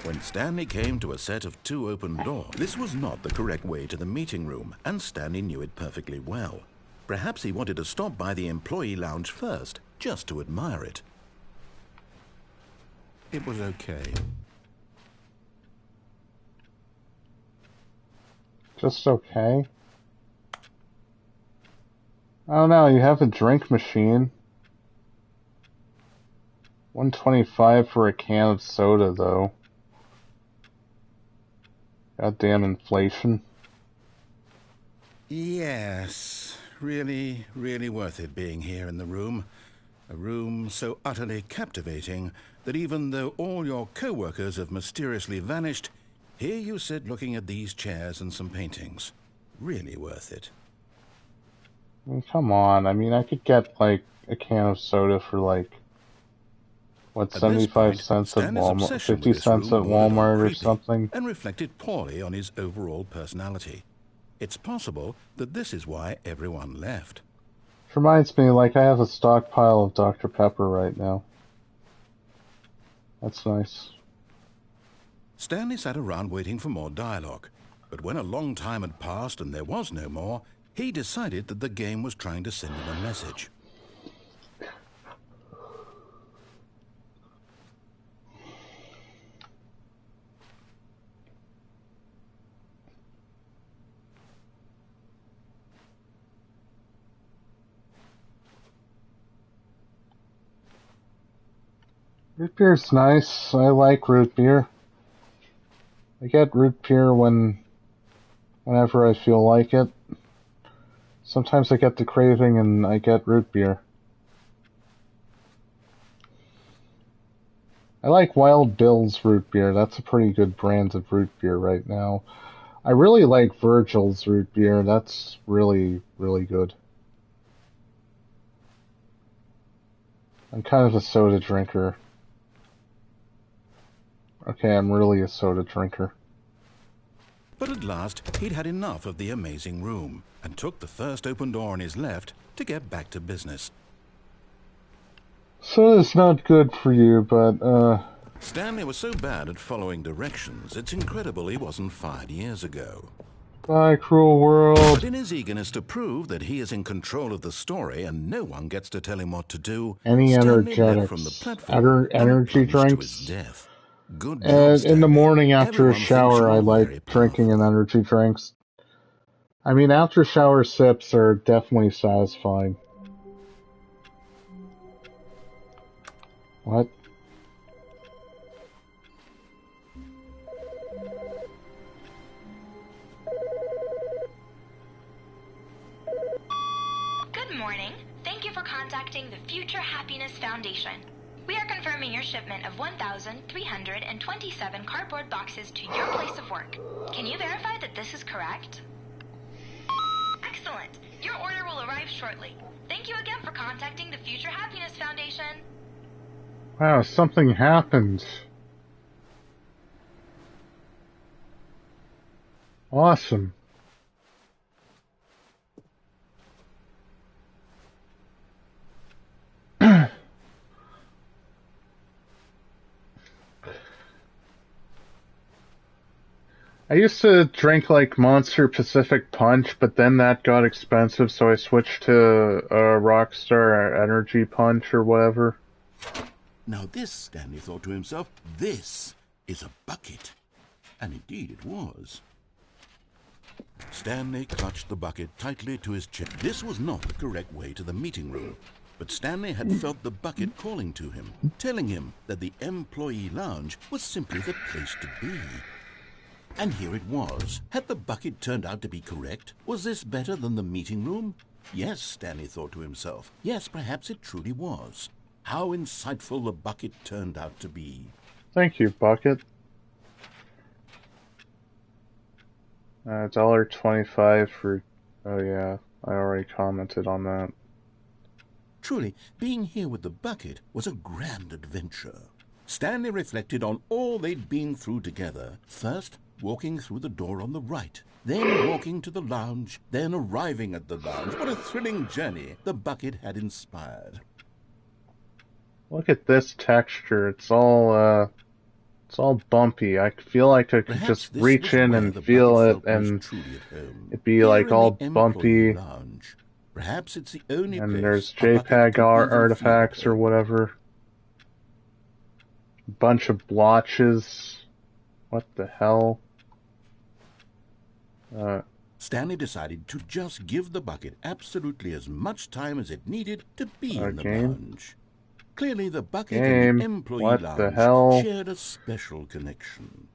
When Stanley came to a set of 2 open doors, this was not the correct way to the meeting room, and Stanley knew it perfectly well. Perhaps he wanted to stop by the employee lounge first, just to admire it. It was okay. Just okay? I don't know, you have a drink machine. $1.25 for a can of soda, though. Goddamn inflation. Yes, really, really worth it being here in the room. A room so utterly captivating that even though all your co-workers have mysteriously vanished, here you sit looking at these chairs and some paintings. Really worth it. I mean, come on. I mean, I could get, like, a can of soda for, like, what, At this 75 point, cents at Stanley's Walmart, obsession 50 with this cents at room bordered on Walmart or creepy something? and reflected poorly on his overall personality. It's possible that this is why everyone left. Which reminds me, like, I have a stockpile of Dr. Pepper right now. That's nice. Stanley sat around waiting for more dialogue, but when a long time had passed and there was no more, he decided that the game was trying to send him a message. Root beer's nice. I like root beer. I get root beer whenever I feel like it. Sometimes I get the craving and I get root beer. I like Wild Bill's root beer. That's a pretty good brand of root beer right now. I really like Virgil's root beer. That's really, really good. I'm kind of a soda drinker. Okay, I'm really a soda drinker. But at last, he'd had enough of the amazing room and took the first open door on his left to get back to business. Soda's not good for you, but, Stanley was so bad at following directions, it's incredible he wasn't fired years ago. Bye, cruel world. But in his eagerness to prove that he is in control of the story and no one gets to tell him what to do, Any Stanley leapt energetics? from the platform Energy and plunged to drinks? his death. Good job, And in Stanley. the morning after Everyone a thinks shower, I you're very like drinking an powerful. energy drinks. I mean, after shower sips are definitely satisfying. What? Good morning. Thank you for contacting the Future Happiness Foundation. We are confirming your shipment of 1,327 cardboard boxes to your place of work. Can you verify that this is correct? Excellent. Your order will arrive shortly. Thank you again for contacting the Future Happiness Foundation. Wow, something happened. Awesome. I used to drink like Monster Pacific Punch, but then that got expensive, so I switched to Rockstar Energy Punch or whatever. Now this, Stanley thought to himself, this is a bucket. And indeed it was. Stanley clutched the bucket tightly to his chest. This was not the correct way to the meeting room, but Stanley had felt the bucket calling to him, telling him that the employee lounge was simply the place to be. And here it was. Had the bucket turned out to be correct? Was this better than the meeting room? Yes, Stanley thought to himself. Yes, perhaps it truly was. How insightful the bucket turned out to be. Thank you, Bucket. $1.25 for... Oh yeah, I already commented on that. Truly, being here with the bucket was a grand adventure. Stanley reflected on all they'd been through together. First, walking through the door on the right, then walking to the lounge, then arriving at the lounge. What a thrilling journey the bucket had inspired. Look at this texture. It's all bumpy. I feel like I could Perhaps just this reach was in where and the feel bucket it, felt most and truly at home. it'd be Here like in all the employee bumpy. lounge. Perhaps it's the only And place there's a bucket JPEG can even feel artifacts at or home. whatever. Bunch of blotches. What the hell? Stanley decided to just give the bucket absolutely as much time as it needed to be in the game? lounge. Clearly, the bucket Game? and the employee What lounge the hell? shared a special connection.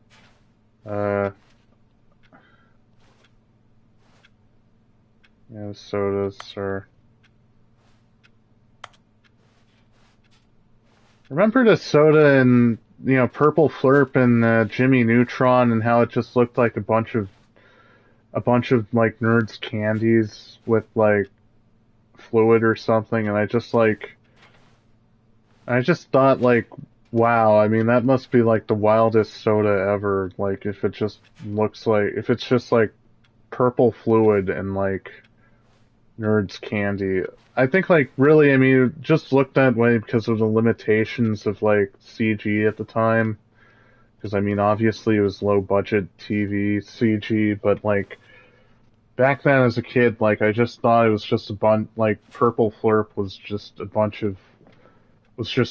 Yeah, sodas are... Remember the soda and, Purple Flurp and Jimmy Neutron, and how it just looked like a bunch of like Nerds candies with like fluid or something, and I just thought like, wow, I mean that must be like the wildest soda ever, like if it's just like purple fluid and like Nerds candy. I think like really, I mean it just looked that way because of the limitations of like CG at the time. Because I mean obviously it was low budget TV CG, but like back then as a kid, like I just thought it was just a bunch, like Purple Flurp was just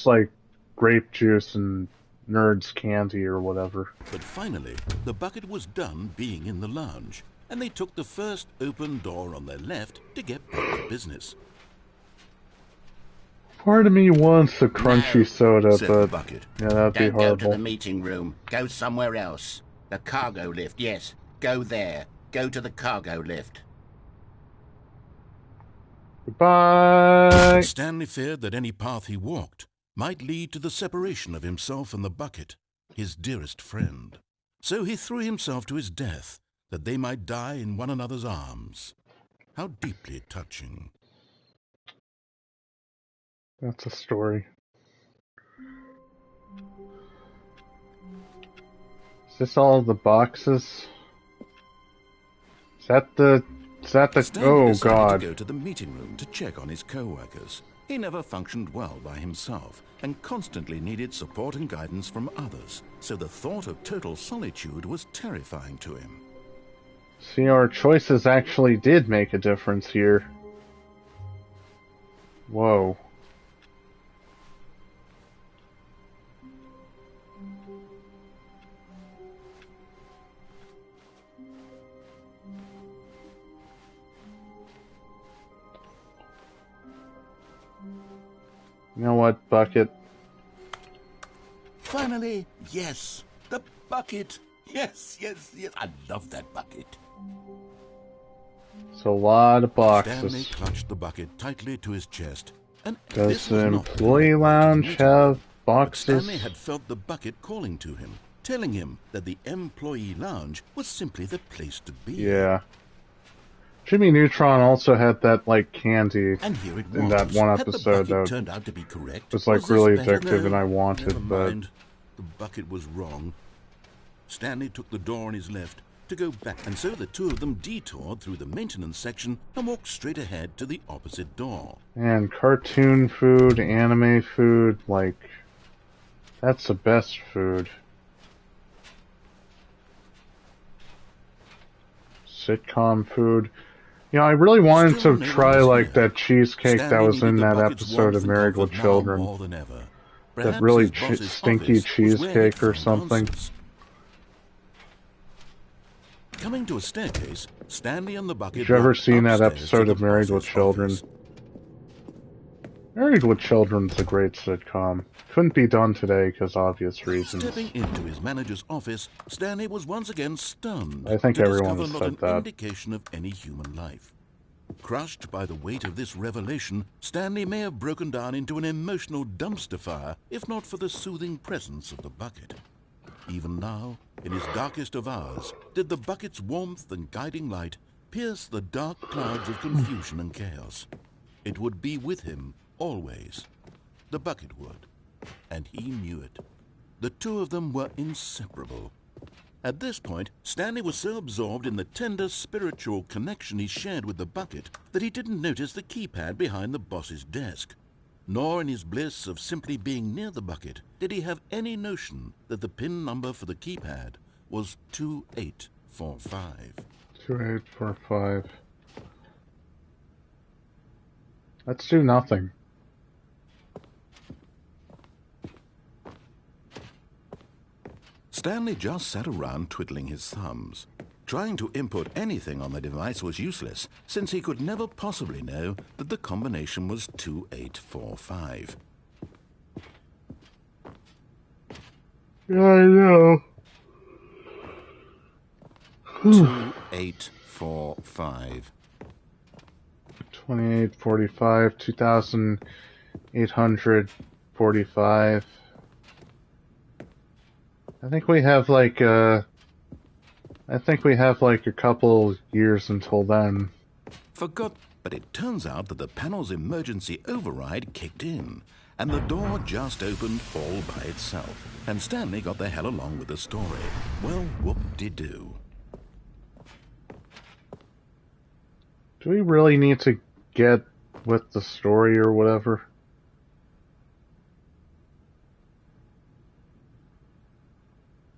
like grape juice and Nerds candy or whatever. But finally, the bucket was done being in the lounge, and they took the first open door on their left to get back to business. Part of me wants a crunchy No, soda, said the but bucket. yeah, that'd be Don't go to the horrible. meeting room. Go somewhere else. The cargo lift, yes. Go there. Go to the cargo lift. Goodbye! Stanley feared that any path he walked might lead to the separation of himself and the bucket, his dearest friend. So he threw himself to his death, that they might die in one another's arms. How deeply touching. That's a story. Is this all the boxes? Is that the... Stanley Oh, decided God. to go to the meeting room to check on his co-workers. He never functioned well by himself and constantly needed support and guidance from others, so the thought of total solitude was terrifying to him. See, our choices actually did make a difference here. Whoa. You know what, Bucket? Finally, yes, the bucket. Yes, yes, yes. I love that bucket. It's a lot of Stanley boxes. clutched the bucket tightly to his chest, and Does this the was not employee the way to the lounge meeting have room. But boxes? Stanley had felt the bucket calling to him, telling him that the employee lounge was simply the place to be. Yeah. Jimmy Neutron also had that, like, candy And here it was. in that one Had the episode bucket that turned out to be correct? was, like, this really better? addictive No, and I never wanted, but... mind. The bucket was wrong. Stanley took the door on his left to go back, and so the two of them detoured through the maintenance section and walked straight ahead to the opposite door. And cartoon food, anime food, like... That's the best food. Sitcom food. You know, I really wanted Still to no one try, was like, here. that cheesecake that Stanley was in needed the that bucket's episode warmth of and Married with comfort now Children. more than ever. That Perhaps really his boss's stinky office was where he'd cheesecake or find something. answers. Coming to a staircase, Stanley and the bucket Have you ever walked seen that upstairs episode to of the Married with boss's Children? office. Married with Children's a great sitcom. Couldn't be done today because obvious reasons. Stepping into his manager's office, Stanley was once again stunned I think to everyone discover has not an said that. indication of any human life. Crushed by the weight of this revelation, Stanley may have broken down into an emotional dumpster fire if not for the soothing presence of the bucket. Even now, in his darkest of hours, did the bucket's warmth and guiding light pierce the dark clouds of confusion and chaos. It would be with him always. The bucket would, and he knew it. The two of them were inseparable. At this point, Stanley was so absorbed in the tender spiritual connection he shared with the bucket that he didn't notice the keypad behind the boss's desk. Nor in his bliss of simply being near the bucket did he have any notion that the PIN number for the keypad was 2845. 2845. Let's do nothing. Stanley just sat around twiddling his thumbs. Trying to input anything on the device was useless, since he could never possibly know that the combination was 2845. Yeah, I know. 2845. 2845, 2845. I think we have like a couple years until then. But it turns out that the panel's emergency override kicked in, and the door just opened all by itself, and Stanley got the hell along with the story. Well, whoop-de-doo. Do we really need to get with the story or whatever?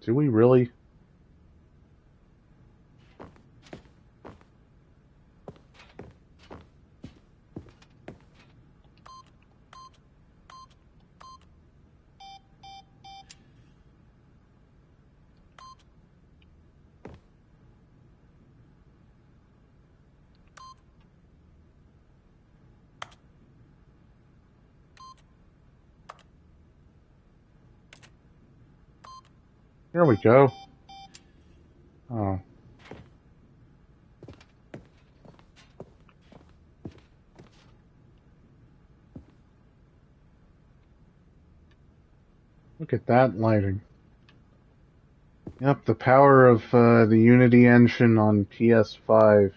Do we really? Here we go. Oh. Look at that lighting. Yep, the power of the Unity engine on PS5.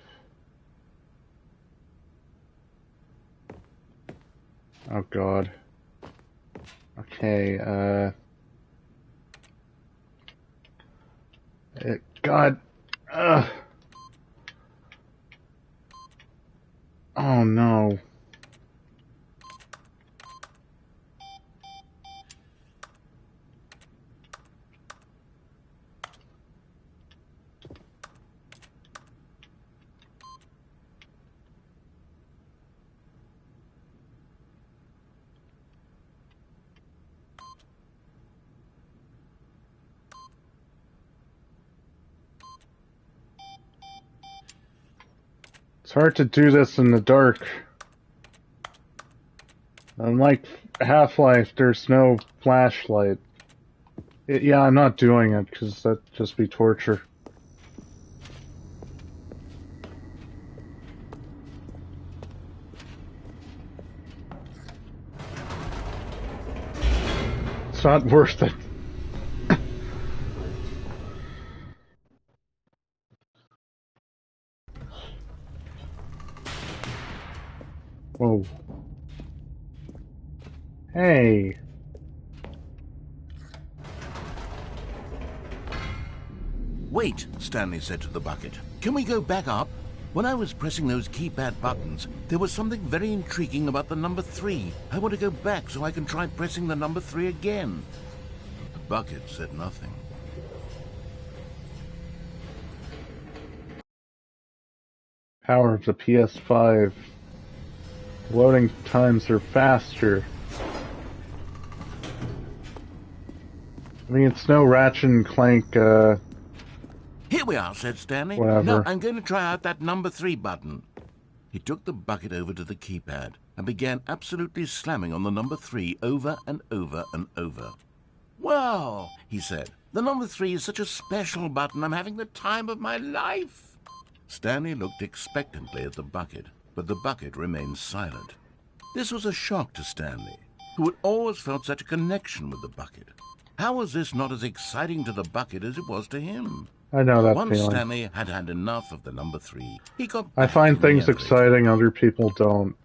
Oh god. Okay, God. Ugh. Oh no. It's hard to do this in the dark. Unlike Half-Life, there's no flashlight. Yeah, I'm not doing it, because that'd just be torture. It's not worth it. Whoa. Hey. Wait, Stanley said to the bucket. Can we go back up? When I was pressing those keypad buttons, there was something very intriguing about the number 3. I want to go back so I can try pressing the number 3 again. The bucket said nothing. Power of the PS5. Loading times are faster. I mean, it's no Ratchet and Clank, Here we are, said Stanley. Whatever. Now I'm going to try out that number 3 button. He took the bucket over to the keypad and began absolutely slamming on the number 3 over and over and over. Wow, he said. The number 3 is such a special button. I'm having the time of my life. Stanley looked expectantly at the bucket, but the bucket remained silent. This was a shock to Stanley, who had always felt such a connection with the bucket. How was this not as exciting to the bucket as it was to him? I know that Once feeling. Stanley had had enough of the number 3, he got I back find to the things elevator. exciting other people don't.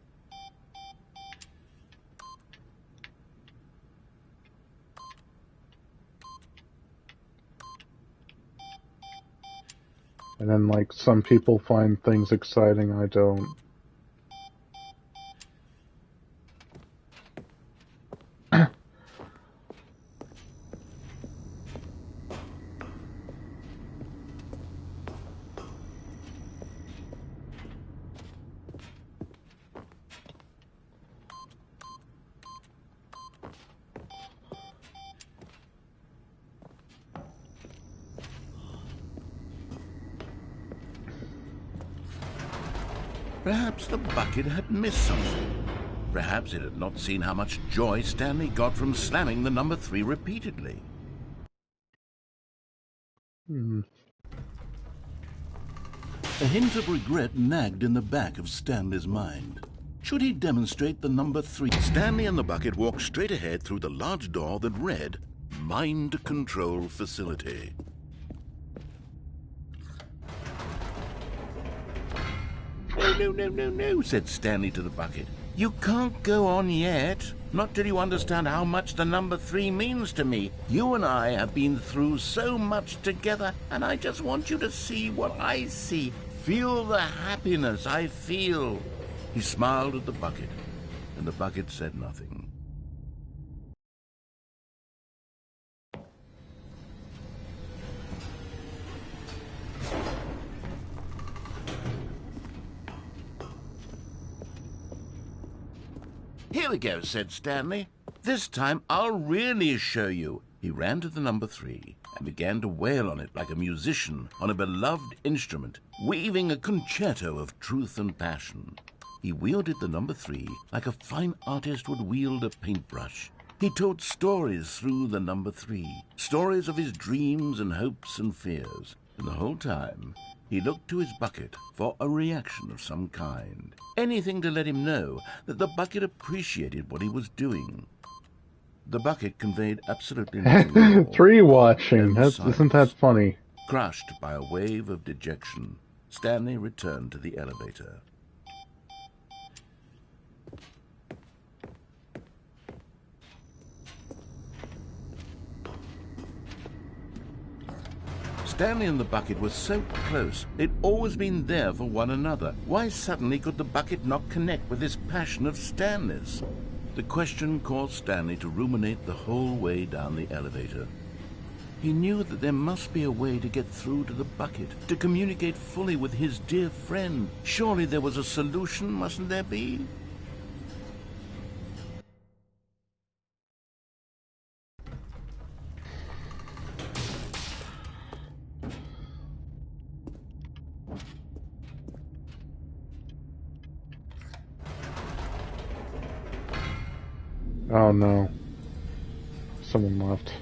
And then, like, some people find things exciting I don't. Perhaps the bucket had missed something. Perhaps it had not seen how much joy Stanley got from slamming the number 3 repeatedly. A hint of regret nagged in the back of Stanley's mind. Should he demonstrate the number 3? Stanley and the bucket walked straight ahead through the large door that read, Mind Control Facility. No, said Stanley to the bucket. You can't go on yet. Not till you understand how much the number 3 means to me. You and I have been through so much together, and I just want you to see what I see. Feel the happiness I feel. He smiled at the bucket, and the bucket said nothing. Here we go, said Stanley. This time I'll really show you. He ran to the number 3 and began to wail on it like a musician on a beloved instrument, weaving a concerto of truth and passion. He wielded the number 3 like a fine artist would wield a paintbrush. He told stories through the number 3, stories of his dreams and hopes and fears. And the whole time, he looked to his bucket for a reaction of some kind. Anything to let him know that the bucket appreciated what he was doing. The bucket conveyed absolutely nothing at all. 3 watching. No Isn't that funny? Crushed by a wave of dejection, Stanley returned to the elevator. Stanley and the bucket were so close. They'd always been there for one another. Why suddenly could the bucket not connect with this passion of Stanley's? The question caused Stanley to ruminate the whole way down the elevator. He knew that there must be a way to get through to the bucket, to communicate fully with his dear friend. Surely there was a solution, mustn't there be? Oh no. Someone left.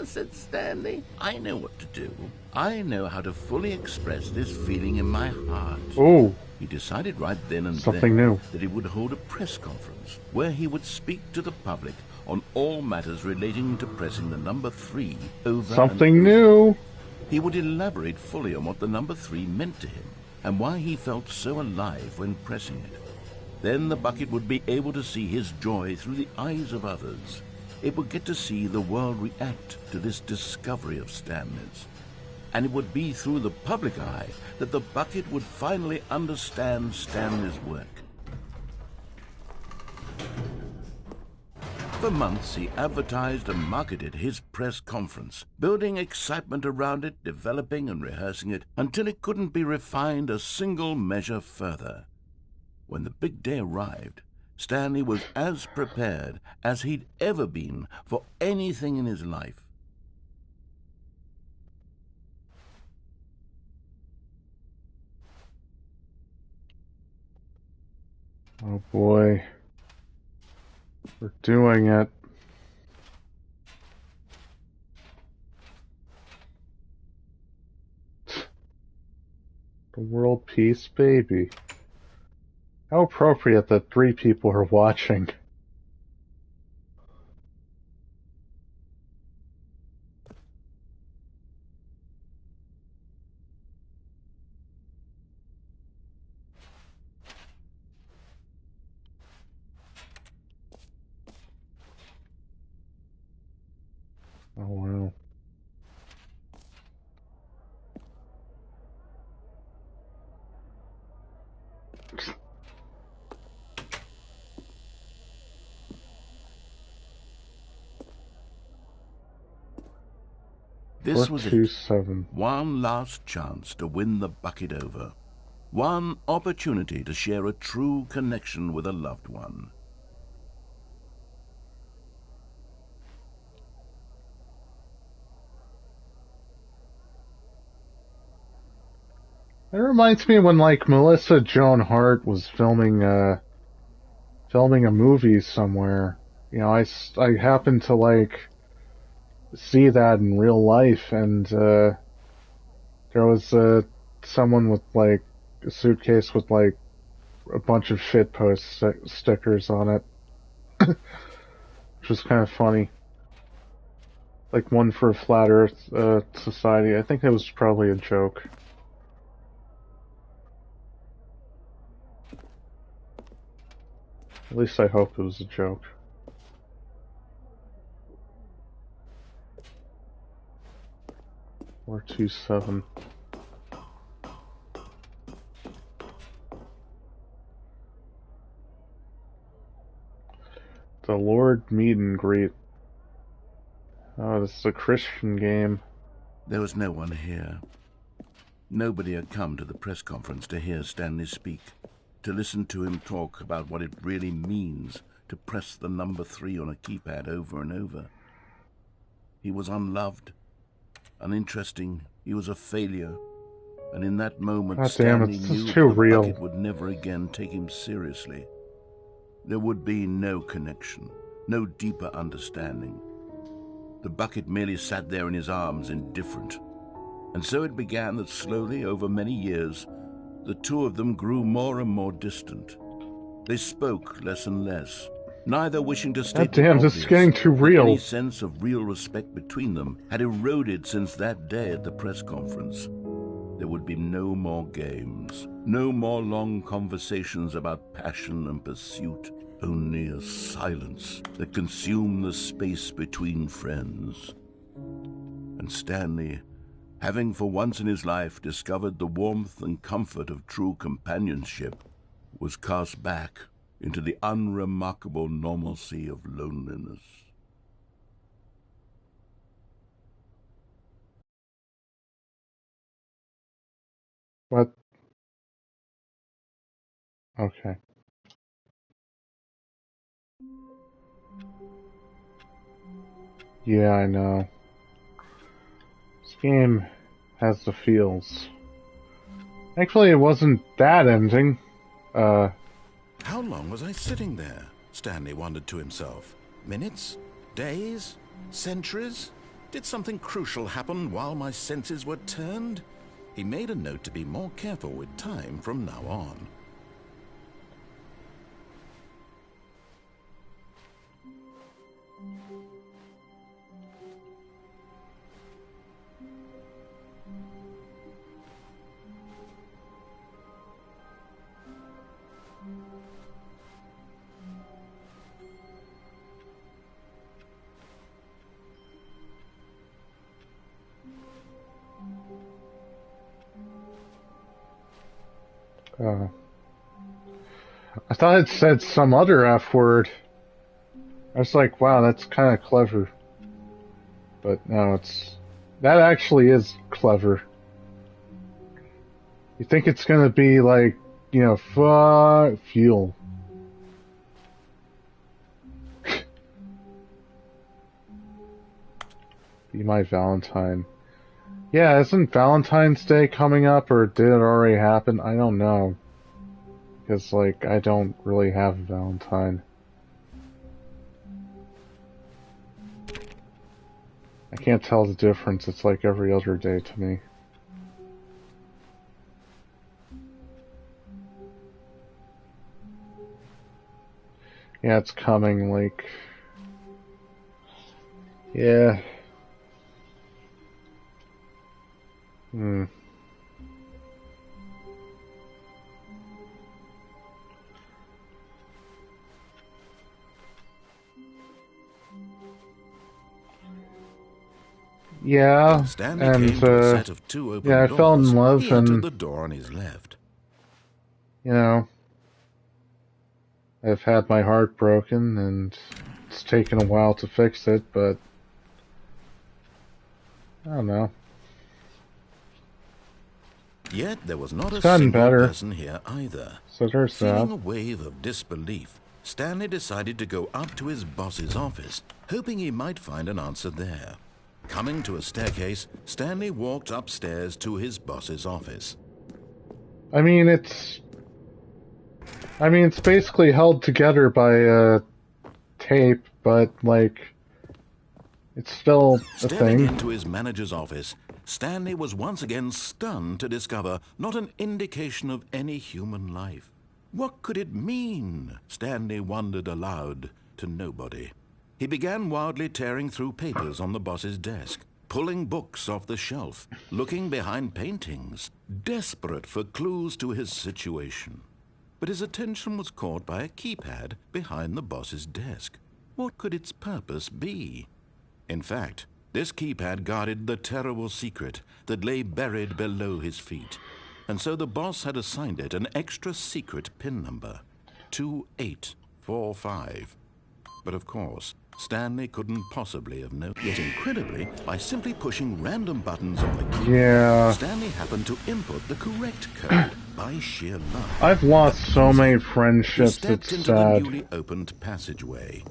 Said Stanley. I know what to do. I know how to fully express this feeling in my heart. Oh, He decided right then and something there new. that he would hold a press conference where he would speak to the public on all matters relating to pressing the number 3 over Something and over. new. He would elaborate fully on what the number 3 meant to him and why he felt so alive when pressing it. Then the bucket would be able to see his joy through the eyes of others. It would get to see the world react to this discovery of Stanley's. And it would be through the public eye that the bucket would finally understand Stanley's work. For months, he advertised and marketed his press conference, building excitement around it, developing and rehearsing it, until it couldn't be refined a single measure further. When the big day arrived, Stanley was as prepared as he'd ever been for anything in his life. Oh boy. We're doing it. The world peace, baby. How appropriate that 3 people are watching. Oh wow. This was it. 427. One last chance to win the bucket over. One opportunity to share a true connection with a loved one. It reminds me when, like, Melissa Joan Hart was filming a movie somewhere. You know, I happened to, like, see that in real life, and, there was, someone with, like, a suitcase with, like, a bunch of shitpost stickers on it. Which was kind of funny. Like, one for Flat Earth, Society. I think it was probably a joke. At least I hope it was a joke. Or 27. The Lord Meet and Greet. Oh, this is a Christian game. There was no one here. Nobody had come to the press conference to hear Stanley speak, to listen to him talk about what it really means to press the number 3 on a keypad over and over. He was unloved, uninteresting, he was a failure. And in that moment, God damn, Stanley it's knew just too the real. bucket would never again take him seriously. There would be no connection, no deeper understanding. The bucket merely sat there in his arms, indifferent. And so it began that slowly, over many years, the two of them grew more and more distant. They spoke less and less, neither wishing to state God damn, the this is obvious, getting too that real. any sense of real respect between them had eroded since that day at the press conference. There would be no more games, no more long conversations about passion and pursuit, only a silence that consumed the space between friends. And Stanley, having for once in his life discovered the warmth and comfort of true companionship, was cast back into the unremarkable normalcy of loneliness. What? Okay. Yeah, I know. This game has the feels. Actually, it wasn't that ending. How long was I sitting there? Stanley wondered to himself. Minutes? Days? Centuries? Did something crucial happen while my senses were turned? He made a note to be more careful with time from now on. I thought it said some other F word. I was like, wow, that's kind of clever. But no, that actually is clever. You think it's gonna be like, you know, fuel. Be my Valentine. Yeah, isn't Valentine's Day coming up, or did it already happen? I don't know. Because, like, I don't really have a Valentine. I can't tell the difference. It's like every other day to me. Yeah, it's coming, like... Yeah. Yeah, Stanley and came to a set of two open yeah, I doors. fell in love, He entered and the door on his left. you know, I've had my heart broken, and it's taken a while to fix it, but I don't know. Yet there was not a gotten single better. person here either. So there's Feeling that. a wave of disbelief, Stanley decided to go up to his boss's office, hoping he might find an answer there. Coming to a staircase, Stanley walked upstairs to his boss's office. I mean, it's basically held together by tape, but like, it's still a Stepping thing. into his manager's office, Stanley was once again stunned to discover not an indication of any human life. What could it mean? Stanley wondered aloud to nobody. He began wildly tearing through papers on the boss's desk, pulling books off the shelf, looking behind paintings, desperate for clues to his situation. But his attention was caught by a keypad behind the boss's desk. What could its purpose be? In fact, this keypad guarded the terrible secret that lay buried below his feet. And so the boss had assigned it an extra secret PIN number, 2845. But of course, Stanley couldn't possibly have known. Yet incredibly, by simply pushing random buttons on the keyboard, Stanley happened to input the correct code by sheer luck. I've lost so many friendships, He stepped it's into sad. the newly opened passageway.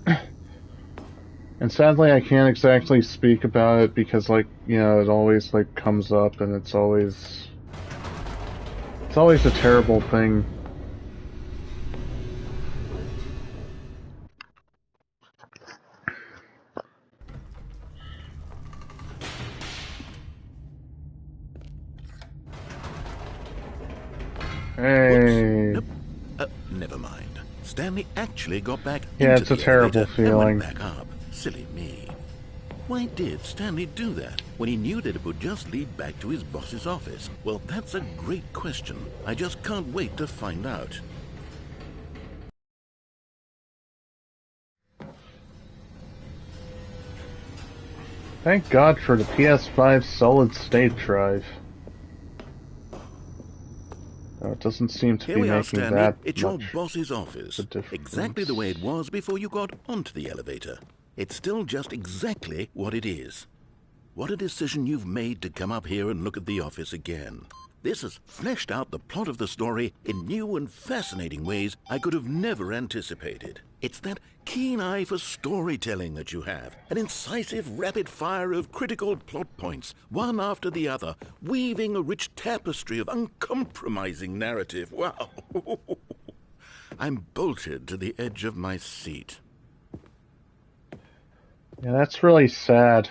And sadly, I can't exactly speak about it because, like, you know, it always, like, comes up and it's always It's always a terrible thing. Hey. Nope. Never mind. Stanley actually got back Yeah, into it's a the terrible elevator feeling. and went back up. Silly me. Why did Stanley do that when he knew that it would just lead back to his boss's office? Well, that's a great question. I just can't wait to find out. Thank God for the PS5 solid-state drive. Oh, it doesn't seem to Here be we are, making Stanley. that It's your much boss's office. of a difference. Exactly the way it was before you got onto the elevator. It's still just exactly what it is. What a decision you've made to come up here and look at the office again. This has fleshed out the plot of the story in new and fascinating ways I could have never anticipated. It's that keen eye for storytelling that you have, an incisive rapid fire of critical plot points, one after the other, weaving a rich tapestry of uncompromising narrative. Wow! I'm bolted to the edge of my seat. Yeah, that's really sad.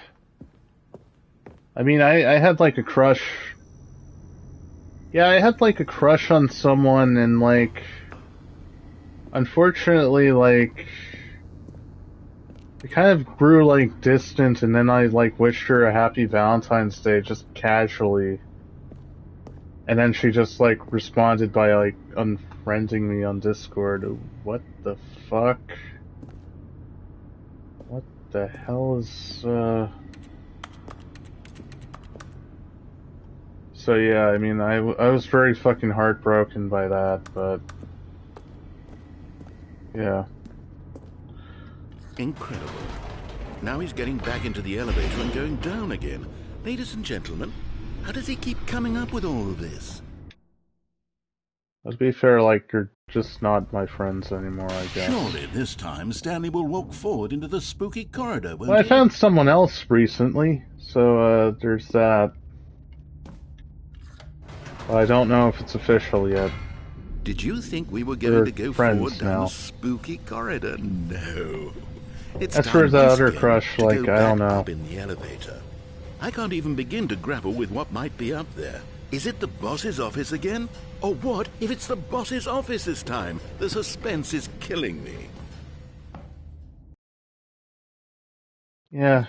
I mean, I had like a crush. Yeah, I had like a crush on someone, and like, unfortunately, like, it kind of grew like distant, and then I like wished her a happy Valentine's Day just casually. And then she just like responded by like unfriending me on Discord. What the fuck? What the hell is So yeah, I mean, I was very fucking heartbroken by that, but yeah. Incredible. Now he's getting back into the elevator and going down again. Ladies and gentlemen, how does he keep coming up with all of this? To be fair, like, you're just not my friends anymore, I guess. Surely this time Stanley will walk forward into the spooky corridor, won't Well, I he? found someone else recently, so there's that. Well, I don't know if it's official yet. Did you think we were going We're to go friends forward down now. a spooky corridor? No. It's As time for the once other again crush, to like, go I don't back know. up in the elevator. I can't even begin to grapple with what might be up there. Is it the boss's office again? Or what if it's the boss's office this time? The suspense is killing me. Yeah.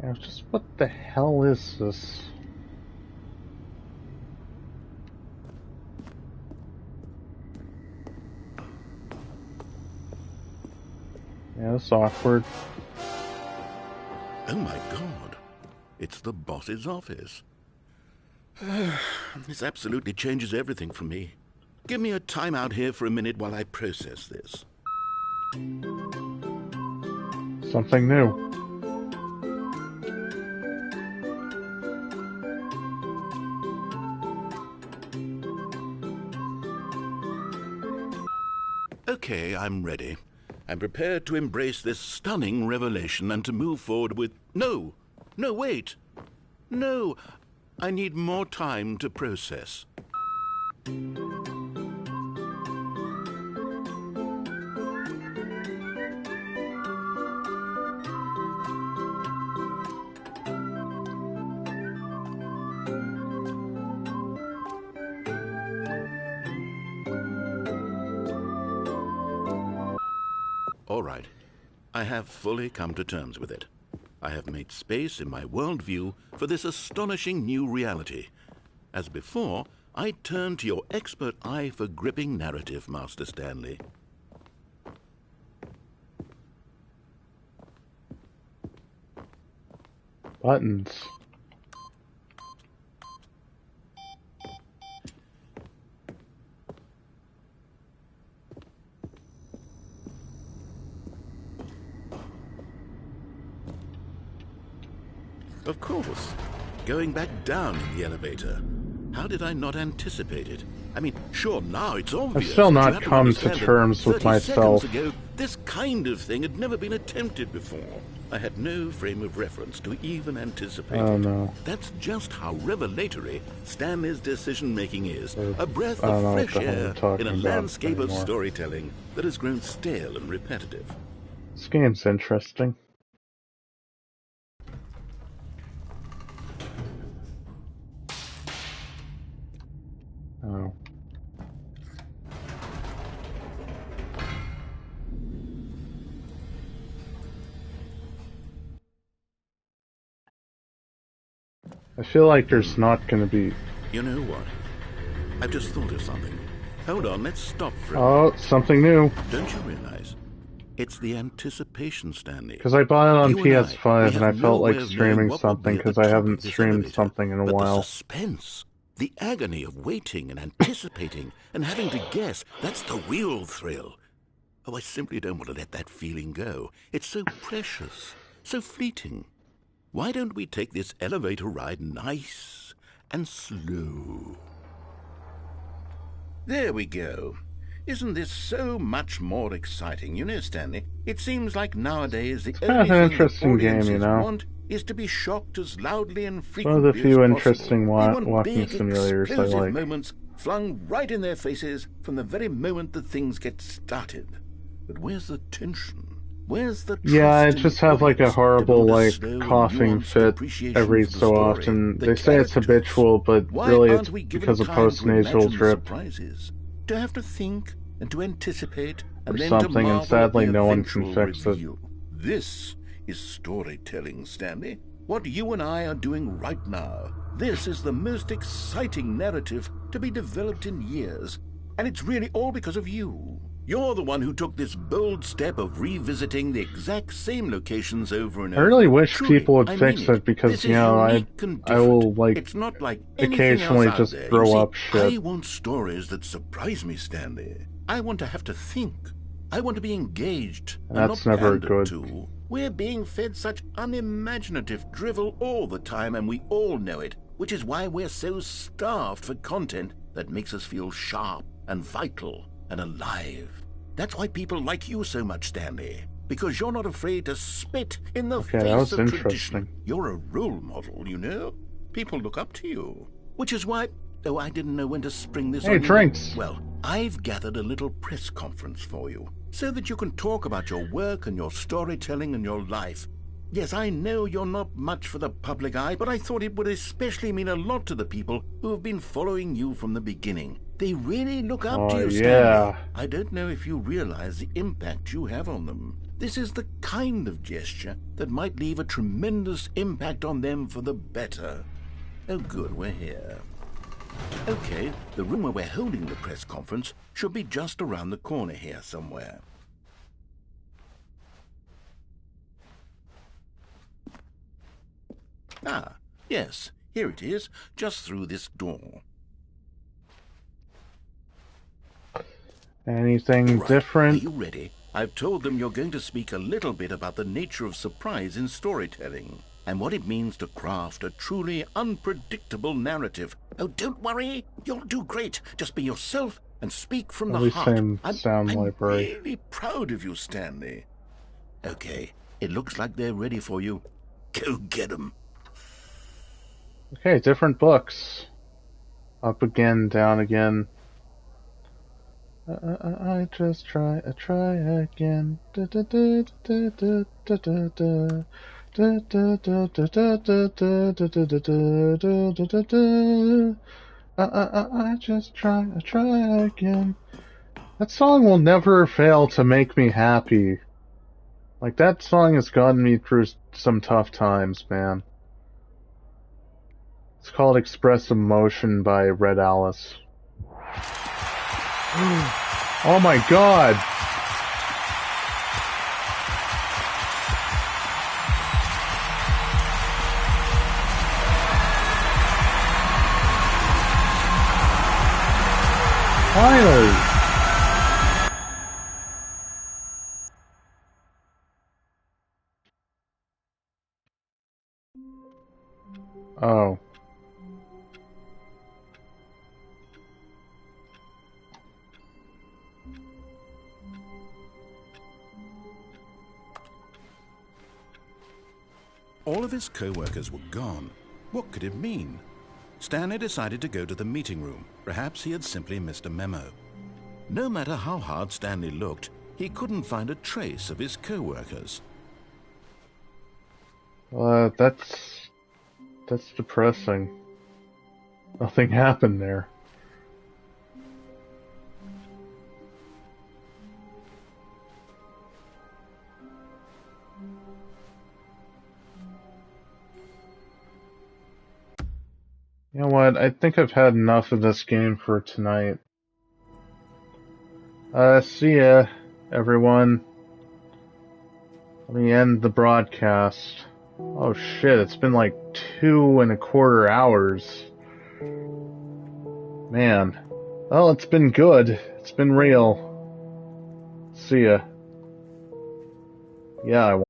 Yeah, just what the hell is this? Yeah, it's awkward. Oh my god. It's the boss's office. This absolutely changes everything for me. Give me a time out here for a minute while I process this. Something new. Okay, I'm ready. I'm prepared to embrace this stunning revelation and to move forward with... No! No, wait! No! I need more time to process. All right. I have fully come to terms with it. I have made space in my worldview for this astonishing new reality. As before, I turn to your expert eye for gripping narrative, Master Stanley. Buttons. Of course. Going back down in the elevator. How did I not anticipate it? I mean, sure, now it's obvious. I've still but you not have come to understand that terms with 30 myself. seconds ago, This kind of thing had never been attempted before. I had no frame of reference to even anticipate Oh it. no. That's just how revelatory Stanley's decision-making is. A breath I don't of know what fresh the hell air I'm talking in a about landscape of anymore. storytelling that has grown stale and repetitive. This game's interesting. Oh. I feel like there's not gonna be... You know what? I've just thought of something. Hold on, let's stop for a Oh, minute. something new. Don't you realize? It's the anticipation, Stanley. Because I bought it on You and PS5 and I have felt no like way of knowing streaming what will be something at the because I top haven't of this streamed elevator. something in a But while. the suspense, the agony of waiting and anticipating and having to guess, that's the real thrill. Oh, I simply don't want to let that feeling go. It's so precious, so fleeting. Why don't we take this elevator ride nice and slow? There we go. Isn't this so much more exciting? You know, Stanley, it seems like nowadays the Kind only of an thing that interesting game, audiences you know. want is to be shocked as loudly and One of frequently the few as interesting possible. They want walking big, simulators I explosive like. moments flung right in their faces from the very moment that things get started. But where's the tension? Where's the trust Yeah, I in just the have like a audience to horrible build a like slow and coughing nuanced fit appreciation every for the so story, often. the They say it's characters? habitual, but Why really aren't it's we given because of time to post-nasal imagine the drip surprises? To have to think and to anticipate and or then to something, and marvel at sadly the no one can eventual fix it. reveal. This is storytelling, Stanley. What you and I are doing right now. This is the most exciting narrative to be developed in years. And it's really all because of you. You're the one who took this bold step of revisiting the exact same locations over and I over. really wish Truly, people would I fix mean it because, This you is know, unique and I different. will, like, It's not like anything else occasionally out just there. You throw see, up shit. I want stories that surprise me, Stanley. I want to have to think. I want to be engaged And and that's not never pandered good. to. We're being fed such unimaginative drivel all the time, and we all know it, which is why we're so starved for content that makes us feel sharp and vital and alive. That's why people like you so much, Stanley. Because you're not afraid to spit in the Okay, that face was of tradition. interesting. You're a role model, you know? People look up to you. Which is why... Oh, I didn't know when to spring this Hey, on you. drinks! Well, I've gathered a little press conference for you, so that you can talk about your work and your storytelling and your life. Yes, I know you're not much for the public eye, but I thought it would especially mean a lot to the people who have been following you from the beginning. They really look up to Oh, you, yeah. Stanley. I don't know if you realize the impact you have on them. This is the kind of gesture that might leave a tremendous impact on them for the better. Oh, good, we're here. Okay, the room where we're holding the press conference should be just around the corner here somewhere. Ah, yes, here it is, just through this door. Anything Right, different? are you ready? I've told them you're going to speak a little bit about the nature of surprise in storytelling and what it means to craft a truly unpredictable narrative. Oh, don't worry, you'll do great. Just be yourself and speak from At the least heart. same sound I'm library. really proud of you, Stanley. Okay, it looks like they're ready for you. Go get 'em. Okay, different books. Up again, down again. I just try again. Da, da, da, da, da, da, da, da. Da, da, da, da, da, da, da, da, da, da, da, da, da, da. I just try again. That song will never fail to make me happy. Like, that song has gotten me through some tough times, man. It's called Express Emotion by Red Alice. Oh my god! Finally! Oh. All of his co-workers were gone. What could it mean? Stanley decided to go to the meeting room. Perhaps he had simply missed a memo. No matter how hard Stanley looked, he couldn't find a trace of his co-workers. That's depressing. Nothing happened there. You know what? I think I've had enough of this game for tonight. See ya, everyone. Let me end the broadcast. Oh shit, it's been like 2.25 hours. Man. Well, it's been good. It's been real. See ya. Yeah, I